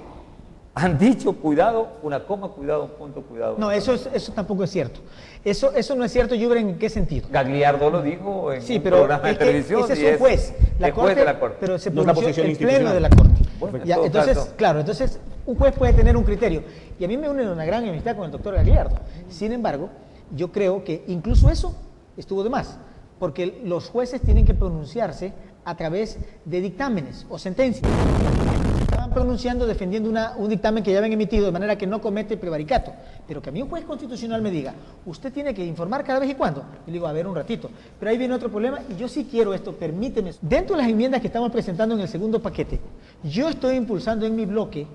han dicho, cuidado, una coma, cuidado, un punto, cuidado. No, eso tampoco es cierto. Eso no es cierto, Juber, ¿en qué sentido? Gagliardo lo dijo en un programa de televisión. Ese es un juez. El juez de la Corte. Pero se pronunció el pleno de la Corte. Bueno, Ya, entonces, claro, entonces un juez puede tener un criterio. Y a mí me une una gran amistad con el doctor Gagliardo. Sin embargo, yo creo que incluso eso estuvo de más, porque los jueces tienen que pronunciarse a través de dictámenes o sentencias. Estaban pronunciando defendiendo un dictamen que ya habían emitido de manera que no comete prevaricato. Pero que a mí un juez constitucional me diga, usted tiene que informar cada vez y cuando. Y le digo, a ver, un ratito. Pero ahí viene otro problema y yo sí quiero esto, permíteme. Dentro de las enmiendas que estamos presentando en el segundo paquete, yo estoy impulsando en mi bloque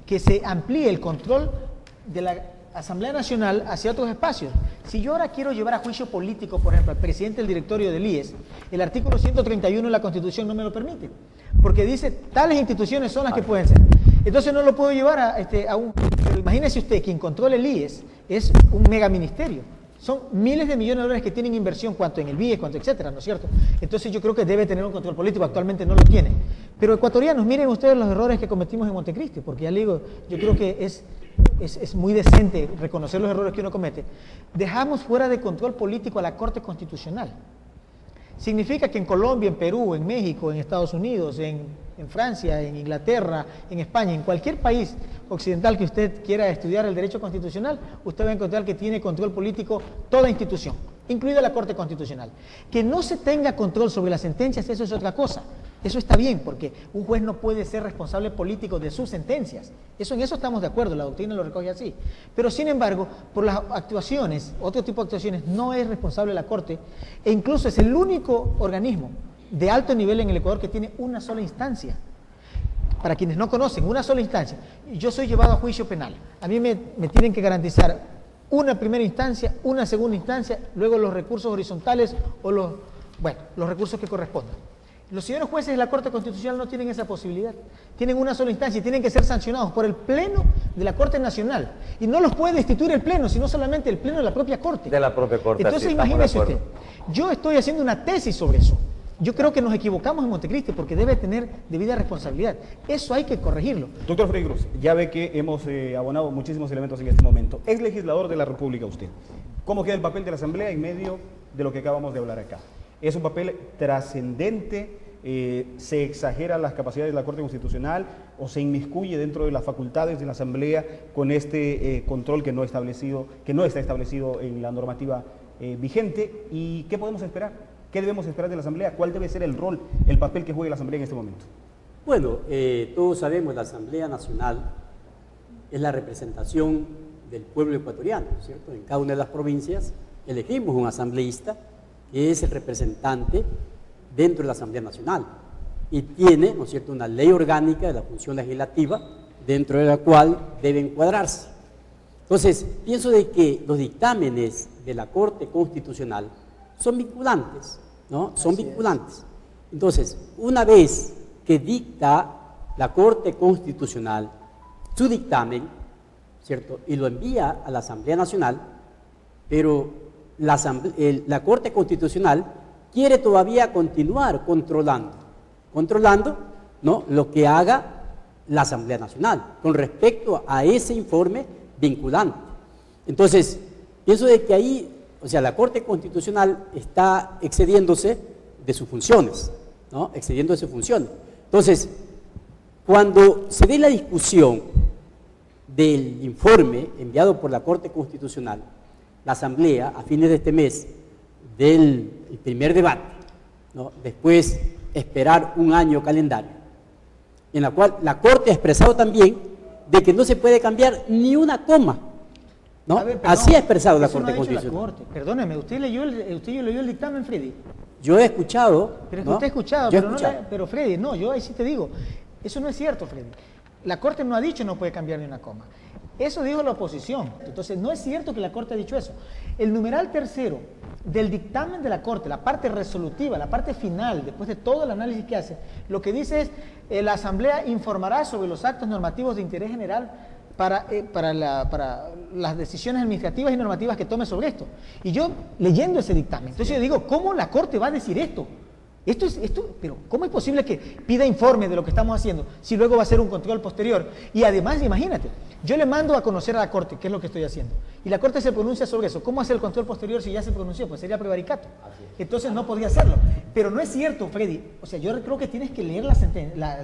que se amplíe el control de la Asamblea Nacional hacia otros espacios. Si yo ahora quiero llevar a juicio político, por ejemplo, al presidente del directorio del IES, el artículo 131 de la Constitución no me lo permite, porque dice, tales instituciones son las que pueden ser. Entonces no lo puedo llevar a un... Pero imagínese usted, quien controla el IES es un megaministerio. Son miles de millones de dólares que tienen inversión, cuanto en el BIES, cuanto etcétera, ¿no es cierto? Entonces yo creo que debe tener un control político, actualmente no lo tiene. Pero ecuatorianos, miren ustedes los errores que cometimos en Montecristi, porque ya le digo, yo creo que es muy decente reconocer los errores que uno comete. Dejamos fuera de control político a la Corte Constitucional. Significa que en Colombia, en Perú, en México, en Estados Unidos, en Francia, en Inglaterra, en España, en cualquier país occidental que usted quiera estudiar el derecho constitucional, usted va a encontrar que tiene control político toda institución, incluida la Corte Constitucional. Que no se tenga control sobre las sentencias, eso es otra cosa. Eso está bien, porque un juez no puede ser responsable político de sus sentencias. En eso estamos de acuerdo, la doctrina lo recoge así. Pero sin embargo, por las actuaciones, otro tipo de actuaciones, no es responsable la Corte, e incluso es el único organismo de alto nivel en el Ecuador que tiene una sola instancia. Para quienes no conocen, una sola instancia. Yo soy llevado a juicio penal. A mí me tienen que garantizar una primera instancia, una segunda instancia, luego los recursos horizontales o los recursos que correspondan. Los señores jueces de la Corte Constitucional no tienen esa posibilidad. Tienen una sola instancia y tienen que ser sancionados por el Pleno de la Corte Nacional. Y no los puede destituir el Pleno, sino solamente el Pleno de la propia Corte. De la propia Corte. Entonces, imagínese usted, yo estoy haciendo una tesis sobre eso. Yo creo que nos equivocamos en Montecristi porque debe tener debida responsabilidad. Eso hay que corregirlo. Doctor Freddy Cruz, ya ve que hemos abonado muchísimos elementos en este momento. Es legislador de la República usted. ¿Cómo queda el papel de la Asamblea en medio de lo que acabamos de hablar acá? ¿Es un papel trascendente? ¿Se exageran las capacidades de la Corte Constitucional o se inmiscuye dentro de las facultades de la Asamblea con este control que no está establecido en la normativa vigente? ¿Y qué podemos esperar? ¿Qué debemos esperar de la Asamblea? ¿Cuál debe ser el rol, el papel que juegue la Asamblea en este momento? Bueno, todos sabemos, la Asamblea Nacional es la representación del pueblo ecuatoriano, ¿cierto? En cada una de las provincias elegimos un asambleísta que es el representante dentro de la Asamblea Nacional y tiene, ¿no es cierto?, una ley orgánica de la función legislativa dentro de la cual debe encuadrarse. Entonces, pienso de que los dictámenes de la Corte Constitucional son vinculantes, ¿no? Son vinculantes. Entonces, una vez que dicta la Corte Constitucional su dictamen, ¿cierto?, y lo envía a la Asamblea Nacional, pero la Corte Constitucional quiere todavía continuar controlando, ¿no?, lo que haga la Asamblea Nacional con respecto a ese informe vinculante. Entonces, pienso de que ahí, o sea, la Corte Constitucional está excediéndose de sus funciones, ¿no? Excediendo de sus funciones. Entonces, cuando se dé la discusión del informe enviado por la Corte Constitucional, la Asamblea, a fines de este mes, del primer debate, ¿no?, después esperar un año calendario, en la cual la Corte ha expresado también de que no se puede cambiar ni una coma, ¿no? Ver, así ha expresado la Corte Constitucional. Perdóneme, ¿usted leyó el dictamen, Freddy? Yo he escuchado. Pero es que usted ha escuchado, pero Freddy, no, yo ahí sí te digo, eso no es cierto, Freddy. La Corte no ha dicho no puede cambiar ni una coma. Eso dijo la oposición. Entonces, no es cierto que la Corte ha dicho eso. El numeral tercero del dictamen de la Corte, la parte resolutiva, la parte final, después de todo el análisis que hace, lo que dice es, la Asamblea informará sobre los actos normativos de interés general para las decisiones administrativas y normativas que tome sobre esto. Y yo, leyendo ese dictamen, entonces yo digo, ¿cómo la Corte va a decir esto? Pero ¿cómo es posible que pida informe de lo que estamos haciendo si luego va a ser un control posterior? Y además, imagínate, yo le mando a conocer a la Corte qué es lo que estoy haciendo. Y la Corte se pronuncia sobre eso. ¿Cómo hace el control posterior si ya se pronunció? Pues sería prevaricato. Entonces no podría hacerlo. Pero no es cierto, Freddy. O sea, yo creo que tienes que leer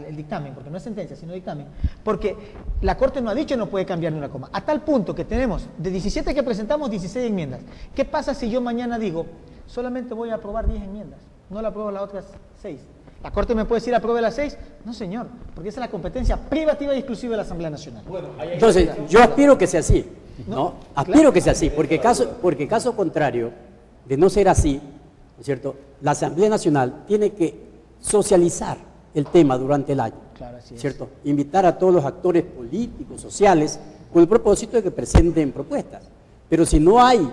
el dictamen, porque no es sentencia, sino dictamen. Porque la Corte no ha dicho no puede cambiar ni una coma. A tal punto que tenemos, de 17 que presentamos, 16 enmiendas. ¿Qué pasa si yo mañana digo, solamente voy a aprobar 10 enmiendas? No la apruebo las otras 6. ¿La Corte me puede decir apruebe las 6? No, señor, porque esa es la competencia privativa y exclusiva de la Asamblea Nacional. Entonces, yo aspiro que sea así, ¿no? Aspiro que sea así, porque caso contrario, de no ser así, ¿no es cierto? La Asamblea Nacional tiene que socializar el tema durante el año, Claro, así es. ¿cierto? Invitar a todos los actores políticos, sociales, con el propósito de que presenten propuestas. Pero si no hay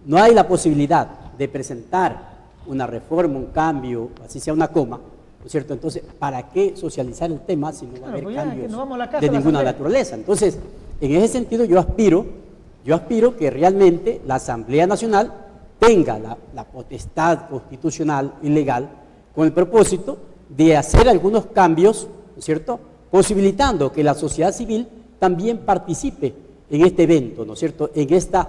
la posibilidad de presentar una reforma, un cambio, así sea una coma, ¿no es cierto? Entonces, ¿para qué socializar el tema si no va a haber cambios de ninguna naturaleza? Entonces, en ese sentido yo aspiro que realmente la Asamblea Nacional tenga la potestad constitucional y legal con el propósito de hacer algunos cambios, ¿no es cierto?, posibilitando que la sociedad civil también participe en este evento, ¿no es cierto?, en estas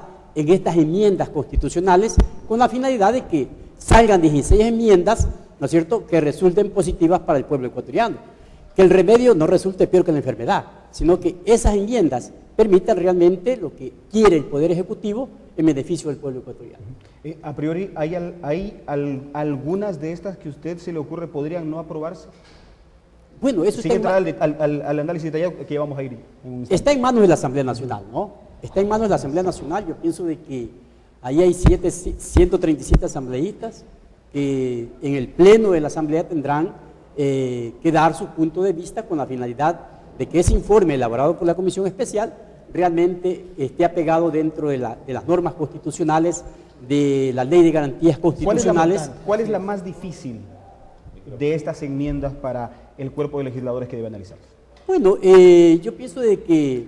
enmiendas constitucionales, con la finalidad de que salgan 16 enmiendas, ¿no es cierto?, que resulten positivas para el pueblo ecuatoriano. Que el remedio no resulte peor que la enfermedad, sino que esas enmiendas permitan realmente lo que quiere el Poder Ejecutivo en beneficio del pueblo ecuatoriano. A priori, ¿hay algunas de estas que a usted se le ocurre podrían no aprobarse? Bueno, eso Sin entrar al análisis detallado que vamos a ir en un instante. está en manos de la Asamblea Nacional, ¿no? Está en manos de la Asamblea Nacional. Yo pienso de que ahí hay 137 asambleístas que en el pleno de la Asamblea tendrán que dar su punto de vista con la finalidad de que ese informe elaborado por la Comisión Especial realmente esté apegado dentro de las normas constitucionales, de la Ley de Garantías Constitucionales. ¿Cuál es la más difícil de estas enmiendas para el cuerpo de legisladores que debe analizar? Bueno, yo pienso de que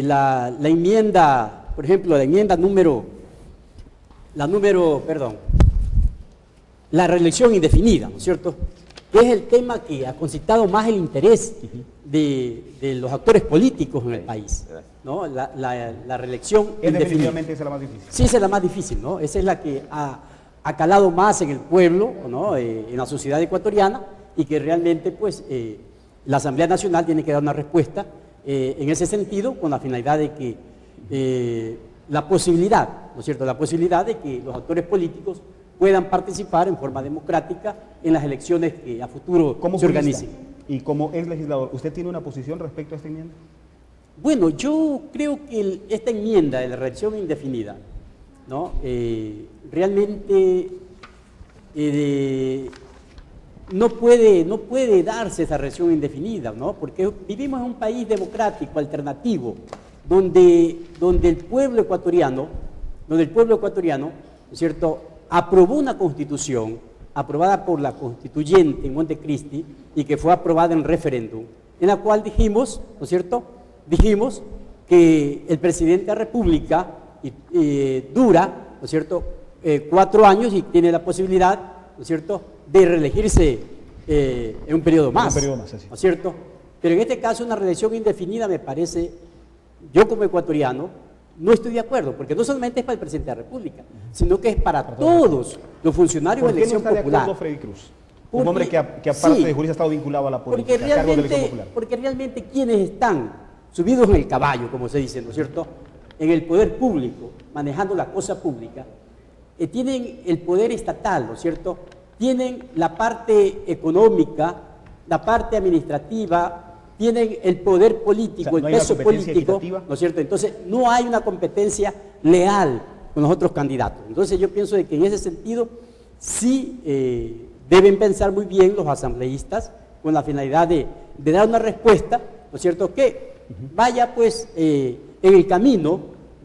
la enmienda, por ejemplo, la reelección indefinida, ¿no es cierto?, que es el tema que ha concitado más el interés de los actores políticos en el país, ¿no? La reelección indefinida. Definitivamente esa es la más difícil. Sí, esa es la más difícil, ¿no? Esa es la que ha calado más en el pueblo, ¿no?, en la sociedad ecuatoriana, y que realmente, pues, la Asamblea Nacional tiene que dar una respuesta en ese sentido, con la finalidad de que la posibilidad, ¿no es cierto?, la posibilidad de que los actores políticos puedan participar en forma democrática en las elecciones que a futuro se organicen. Y como es legislador, ¿usted tiene una posición respecto a esta enmienda? Bueno, yo creo que esta enmienda de la reelección indefinida, ¿no?, realmente no puede darse esa reelección indefinida, ¿no?, porque vivimos en un país democrático, alternativo, donde el pueblo ecuatoriano, ¿no es cierto?, aprobó una constitución aprobada por la constituyente en Montecristi y que fue aprobada en referéndum, en la cual dijimos, ¿no es cierto?, dijimos que el presidente de la República dura, ¿no es cierto?, 4 años y tiene la posibilidad, ¿no es cierto?, de reelegirse en un periodo más, ¿no es cierto? Pero en este caso una reelección indefinida me parece, yo como ecuatoriano, no estoy de acuerdo, porque no solamente es para el presidente de la República, sino que es para todos los funcionarios de elección popular. ¿Por qué no está de acuerdo Freddy Cruz? Un hombre que aparte de jurista ha estado vinculado a la política, a cargo de elección popular. Porque realmente quienes están subidos en el caballo, como se dice, ¿no es cierto?, en el poder público, manejando la cosa pública, tienen el poder estatal, ¿no es cierto?, tienen la parte económica, la parte administrativa, tienen el poder político, o sea, el peso político, ¿no es cierto? Entonces, no hay una competencia leal con los otros candidatos. Entonces, yo pienso de que en ese sentido sí deben pensar muy bien los asambleístas con la finalidad de dar una respuesta, ¿no es cierto?, que vaya pues en el camino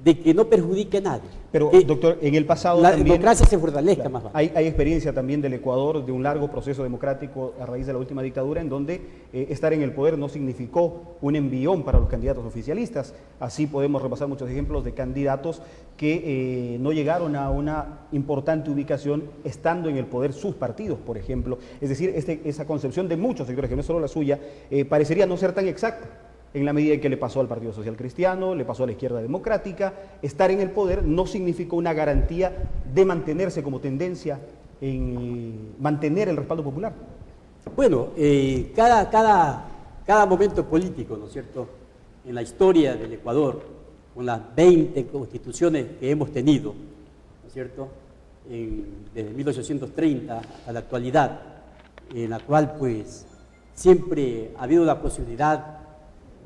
de que no perjudique a nadie. Pero, Que doctor, en el pasado la también... democracia se fortalezca, Claro, más vale. hay experiencia también del Ecuador de un largo proceso democrático a raíz de la última dictadura en donde estar en el poder no significó un envión para los candidatos oficialistas. Así podemos repasar muchos ejemplos de candidatos que no llegaron a una importante ubicación estando en el poder sus partidos, por ejemplo. Es decir, esa concepción de muchos sectores, que no es solo la suya, parecería no ser tan exacta. En la medida en que le pasó al Partido Social Cristiano, le pasó a la izquierda democrática, estar en el poder no significó una garantía de mantenerse como tendencia en mantener el respaldo popular. Bueno, cada momento político, ¿no es cierto?, en la historia del Ecuador, con las 20 constituciones que hemos tenido, ¿no es cierto?, desde 1830 hasta la actualidad, en la cual pues siempre ha habido la posibilidad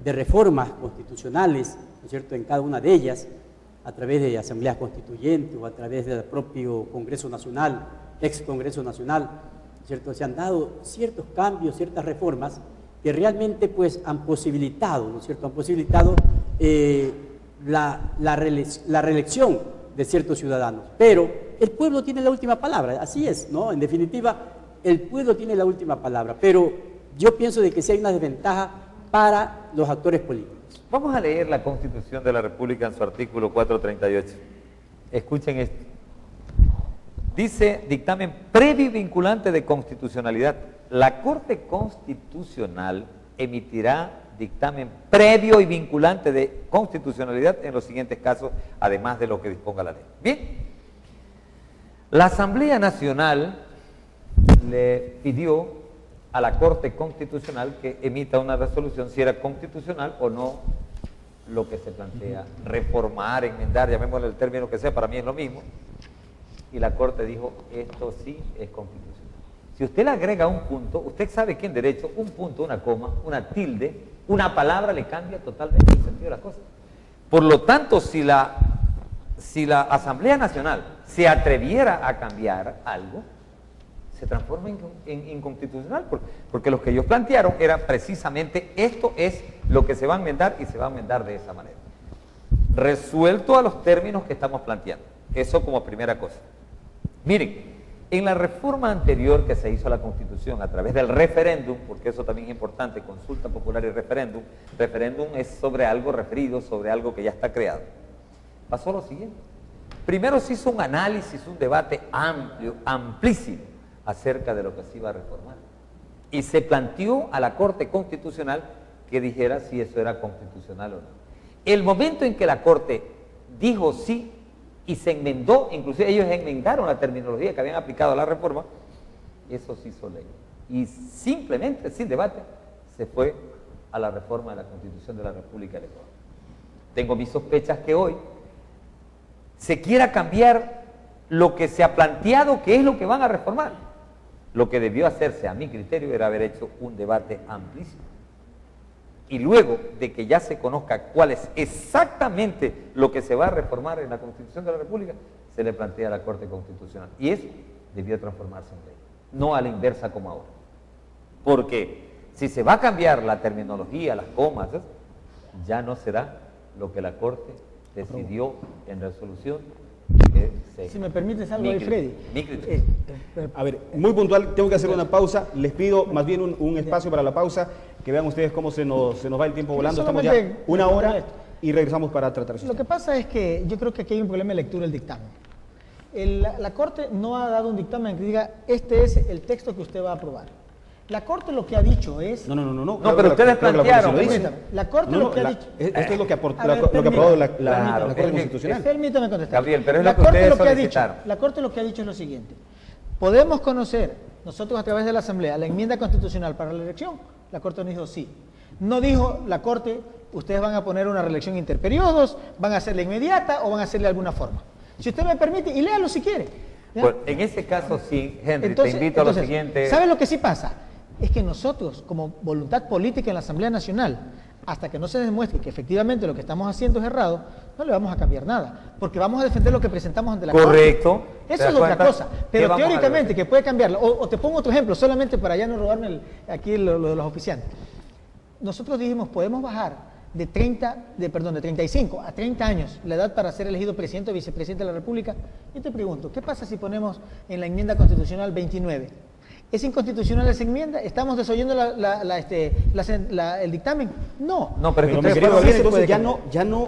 de reformas constitucionales, ¿no es cierto?, en cada una de ellas, a través de asambleas constituyentes o a través del propio Congreso Nacional, ex Congreso Nacional, ¿no es cierto?, se han dado ciertos cambios, ciertas reformas que realmente pues han posibilitado, ¿no es cierto?, han posibilitado la reelección de ciertos ciudadanos. Pero el pueblo tiene la última palabra, así es, ¿no? En definitiva, el pueblo tiene la última palabra, pero yo pienso de que sí hay una desventaja para los actores políticos. Vamos a leer la Constitución de la República en su artículo 438. Escuchen esto. Dice, dictamen previo y vinculante de constitucionalidad. La Corte Constitucional emitirá dictamen previo y vinculante de constitucionalidad en los siguientes casos, además de lo que disponga la ley. Bien. La Asamblea Nacional le pidió a la Corte Constitucional que emita una resolución si era constitucional o no lo que se plantea, reformar, enmendar, llamémosle el término que sea, para mí es lo mismo, y la Corte dijo, esto sí es constitucional. Si usted le agrega un punto, usted sabe que en derecho un punto, una coma, una tilde, una palabra le cambia totalmente el sentido de las cosas. Por lo tanto, si la Asamblea Nacional se atreviera a cambiar algo, se transforma en inconstitucional, porque lo que ellos plantearon era precisamente esto es lo que se va a enmendar y se va a enmendar de esa manera. Resuelto a los términos que estamos planteando. Eso como primera cosa. Miren, en la reforma anterior que se hizo a la Constitución a través del referéndum, porque eso también es importante, consulta popular y referéndum, referéndum es sobre algo referido, sobre algo que ya está creado. Pasó lo siguiente. Primero se hizo un análisis, un debate amplio, amplísimo, acerca de lo que se iba a reformar. Y se planteó a la Corte Constitucional que dijera si eso era constitucional o no. El momento en que la Corte dijo sí y se enmendó, inclusive ellos enmendaron la terminología que habían aplicado a la reforma, eso se hizo ley. Y simplemente, sin debate, se fue a la reforma de la Constitución de la República del Ecuador. Tengo mis sospechas que hoy se quiera cambiar lo que se ha planteado que es lo que van a reformar. Lo que debió hacerse, a mi criterio, era haber hecho un debate amplísimo. Y luego de que ya se conozca cuál es exactamente lo que se va a reformar en la Constitución de la República, se le plantea a la Corte Constitucional. Y eso debió transformarse en ley, no a la inversa como ahora. Porque si se va a cambiar la terminología, las comas, ya no será lo que la Corte decidió en resolución. Si me permites algo ahí, Freddy. A ver, muy puntual, tengo que hacer una pausa. Les pido más bien un espacio para la pausa, que vean ustedes cómo se nos va el tiempo volando. Estamos ya una hora y regresamos para tratar eso. Lo que pasa es que yo creo que aquí hay un problema de lectura del dictamen. La Corte no ha dado un dictamen que diga, este es el texto que usted va a aprobar. La Corte lo que ha dicho es... No, pero ustedes plantearon. La Corte lo que ha dicho... Esto es lo que ha aprobado la Corte Constitucional. Permítame contestar. Gabriel, pero es lo que ustedes solicitaron. La Corte lo que ha dicho es lo siguiente. Podemos conocer, nosotros a través de la Asamblea, la enmienda constitucional para la elección. La Corte nos dijo sí. No dijo la Corte, ustedes van a poner una reelección interperiodos, van a hacerla inmediata o van a hacerle de alguna forma. Si usted me permite, y léalo si quiere. Pues, en ese caso sí, Henry, te invito a lo siguiente. ¿Sabe lo que sí pasa? Es que nosotros, como voluntad política en la Asamblea Nacional, hasta que no se demuestre que efectivamente lo que estamos haciendo es errado, no le vamos a cambiar nada, porque vamos a defender lo que presentamos ante la Corte. Correcto. Eso es otra cosa, pero teóricamente que puede cambiarlo. O te pongo otro ejemplo, solamente para ya no robarme aquí lo de los oficiantes. Nosotros dijimos, podemos bajar de 35 a 30 años, la edad para ser elegido presidente o vicepresidente de la República, yo te pregunto, ¿qué pasa si ponemos en la enmienda constitucional 29? ¿Es inconstitucional esa enmienda? ¿Estamos desoyendo el dictamen? No. No, pero es que mi querido Gabriel, entonces ya no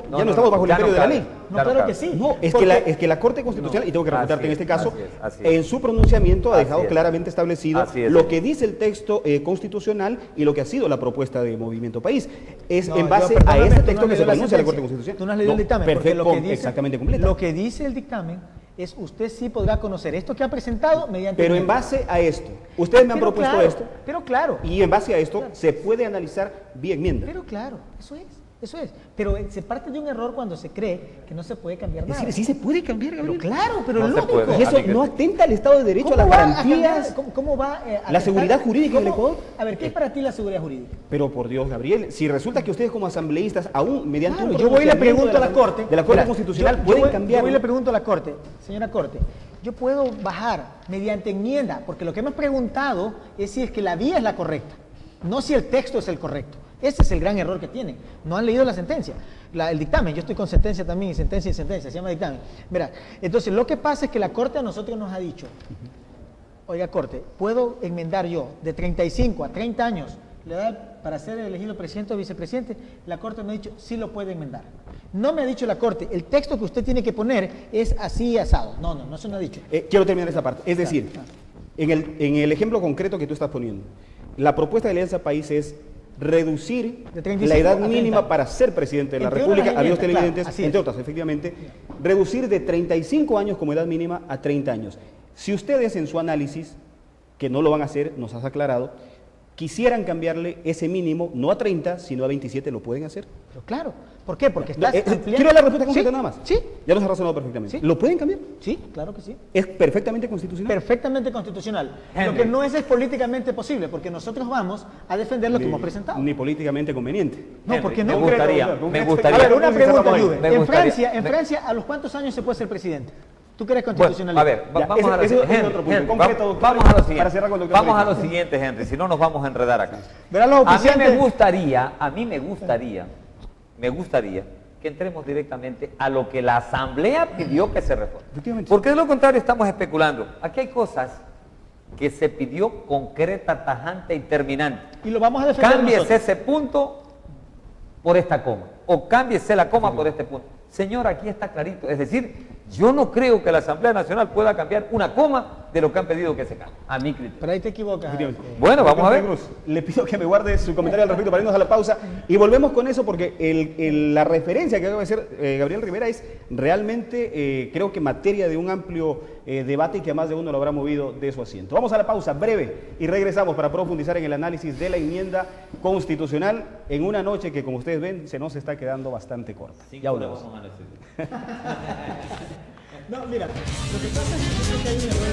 estamos bajo el imperio de la ley. No, claro que sí. No, es que la Corte Constitucional, y tengo que refutarte en este caso, así es. en su pronunciamiento ha dejado Así es. claramente establecido Así es. lo que dice el texto constitucional y lo que ha sido la propuesta de Movimiento País. Es en base a perdóname, ese tú no texto has que se leído la pronuncia la sentencia. Corte Constitucional. Tú no has leído el dictamen. Porque Perfecto, exactamente completa. Lo que dice el dictamen es usted sí podrá conocer esto que ha presentado mediante... Pero en base a esto, ustedes me han propuesto claro, esto, pero claro, y en base a esto se puede analizar vía enmienda. pero claro, eso es. Pero se parte de un error cuando se cree que no se puede cambiar Es nada. decir, sí se puede cambiar, Gabriel. Pero claro, pero No se lógico. puede. Y eso no atenta al Estado de Derecho, a las garantías, ¿Cómo va a la seguridad jurídica del Ecuador. A ver, ¿qué es para ti la seguridad jurídica? Pero por Dios, Gabriel, si resulta que ustedes como asambleístas, aún mediante Claro, un yo voy y le pronunciamiento pregunto a la Corte. de la Corte Mira, Constitucional, yo pueden voy- cambiar. Yo voy y le pregunto a la Corte, señora Corte, yo puedo bajar mediante enmienda, porque lo que hemos preguntado es si es que la vía es la correcta, no si el texto es el correcto. Ese es el gran error que tienen. No han leído la sentencia, el dictamen. Yo estoy con sentencia también, y sentencia, se llama dictamen. Verá, entonces lo que pasa es que la Corte a nosotros nos ha dicho, oiga Corte, ¿puedo enmendar yo de 35 a 30 años la edad para ser elegido presidente o vicepresidente? La Corte me ha dicho, sí lo puede enmendar. No me ha dicho la Corte, el texto que usted tiene que poner es así asado. No, eso no ha dicho. Quiero terminar esa parte. Es decir, en el ejemplo concreto que tú estás poniendo, la propuesta de Alianza País es reducir De 35 la edad a 30. mínima para ser presidente de la Entre República, otras amigos enmiendas, televidentes, claro, así es. entre otras, efectivamente, reducir de 35 años como edad mínima a 30 años. Si ustedes en su análisis, que no lo van a hacer, nos has aclarado, quisieran cambiarle ese mínimo, no a 30, sino a 27, ¿lo pueden hacer? Pero claro, ¿por qué? Porque No, estás ampliando... quiero la respuesta concreta Sí, nada más. Sí, Ya nos ha razonado perfectamente. Sí. ¿Lo pueden cambiar? sí, claro que sí. ¿Es perfectamente constitucional? Perfectamente constitucional. Henry. Lo que no es políticamente posible, porque nosotros vamos a defender lo que hemos presentado. Ni políticamente conveniente. No, Henry, porque me no. gustaría, Concreto, me concreto. gustaría. A ver, una pregunta, Cerramos ahí. Juve. Me En gustaría- Francia, ¿a los cuántos años se puede ser presidente? ¿Tú que eres Bueno, constitucionalista? a ver, Ya, vamos a lo ese es siguiente. otro punto. Henry, Concreto, doctor, vamos a lo para siguiente. cerrar con el doctor Vamos a lo Felipe. siguiente, Henry, si no nos vamos a enredar acá. Verá los A mí oficiantes- me gustaría que entremos directamente a lo que la Asamblea pidió que se reforme. Efectivamente. Porque de lo contrario estamos especulando. Aquí hay cosas que se pidió concreta, tajante y terminante. Y lo vamos a defender Cámbiese nosotros. ese punto por esta coma, o cámbiese la coma por este punto. Señor, aquí está clarito. Es decir, yo no creo que la Asamblea Nacional pueda cambiar una coma de lo que han pedido que se cambie, a mi criterio. Pero ahí te equivocas. Efectivamente. Bueno, vamos a ver. Cruz, le pido que me guarde su comentario al respecto para irnos a la pausa y volvemos con eso porque la referencia que acaba de hacer Gabriel Rivera es realmente, creo que materia de un amplio debate y que a más de uno lo habrá movido de su asiento. Vamos a la pausa breve y regresamos para profundizar en el análisis de la enmienda constitucional en una noche que, como ustedes ven, se nos está quedando bastante corta. Ya volvemos. No, mira, lo que pasa es que yo creo que hay un error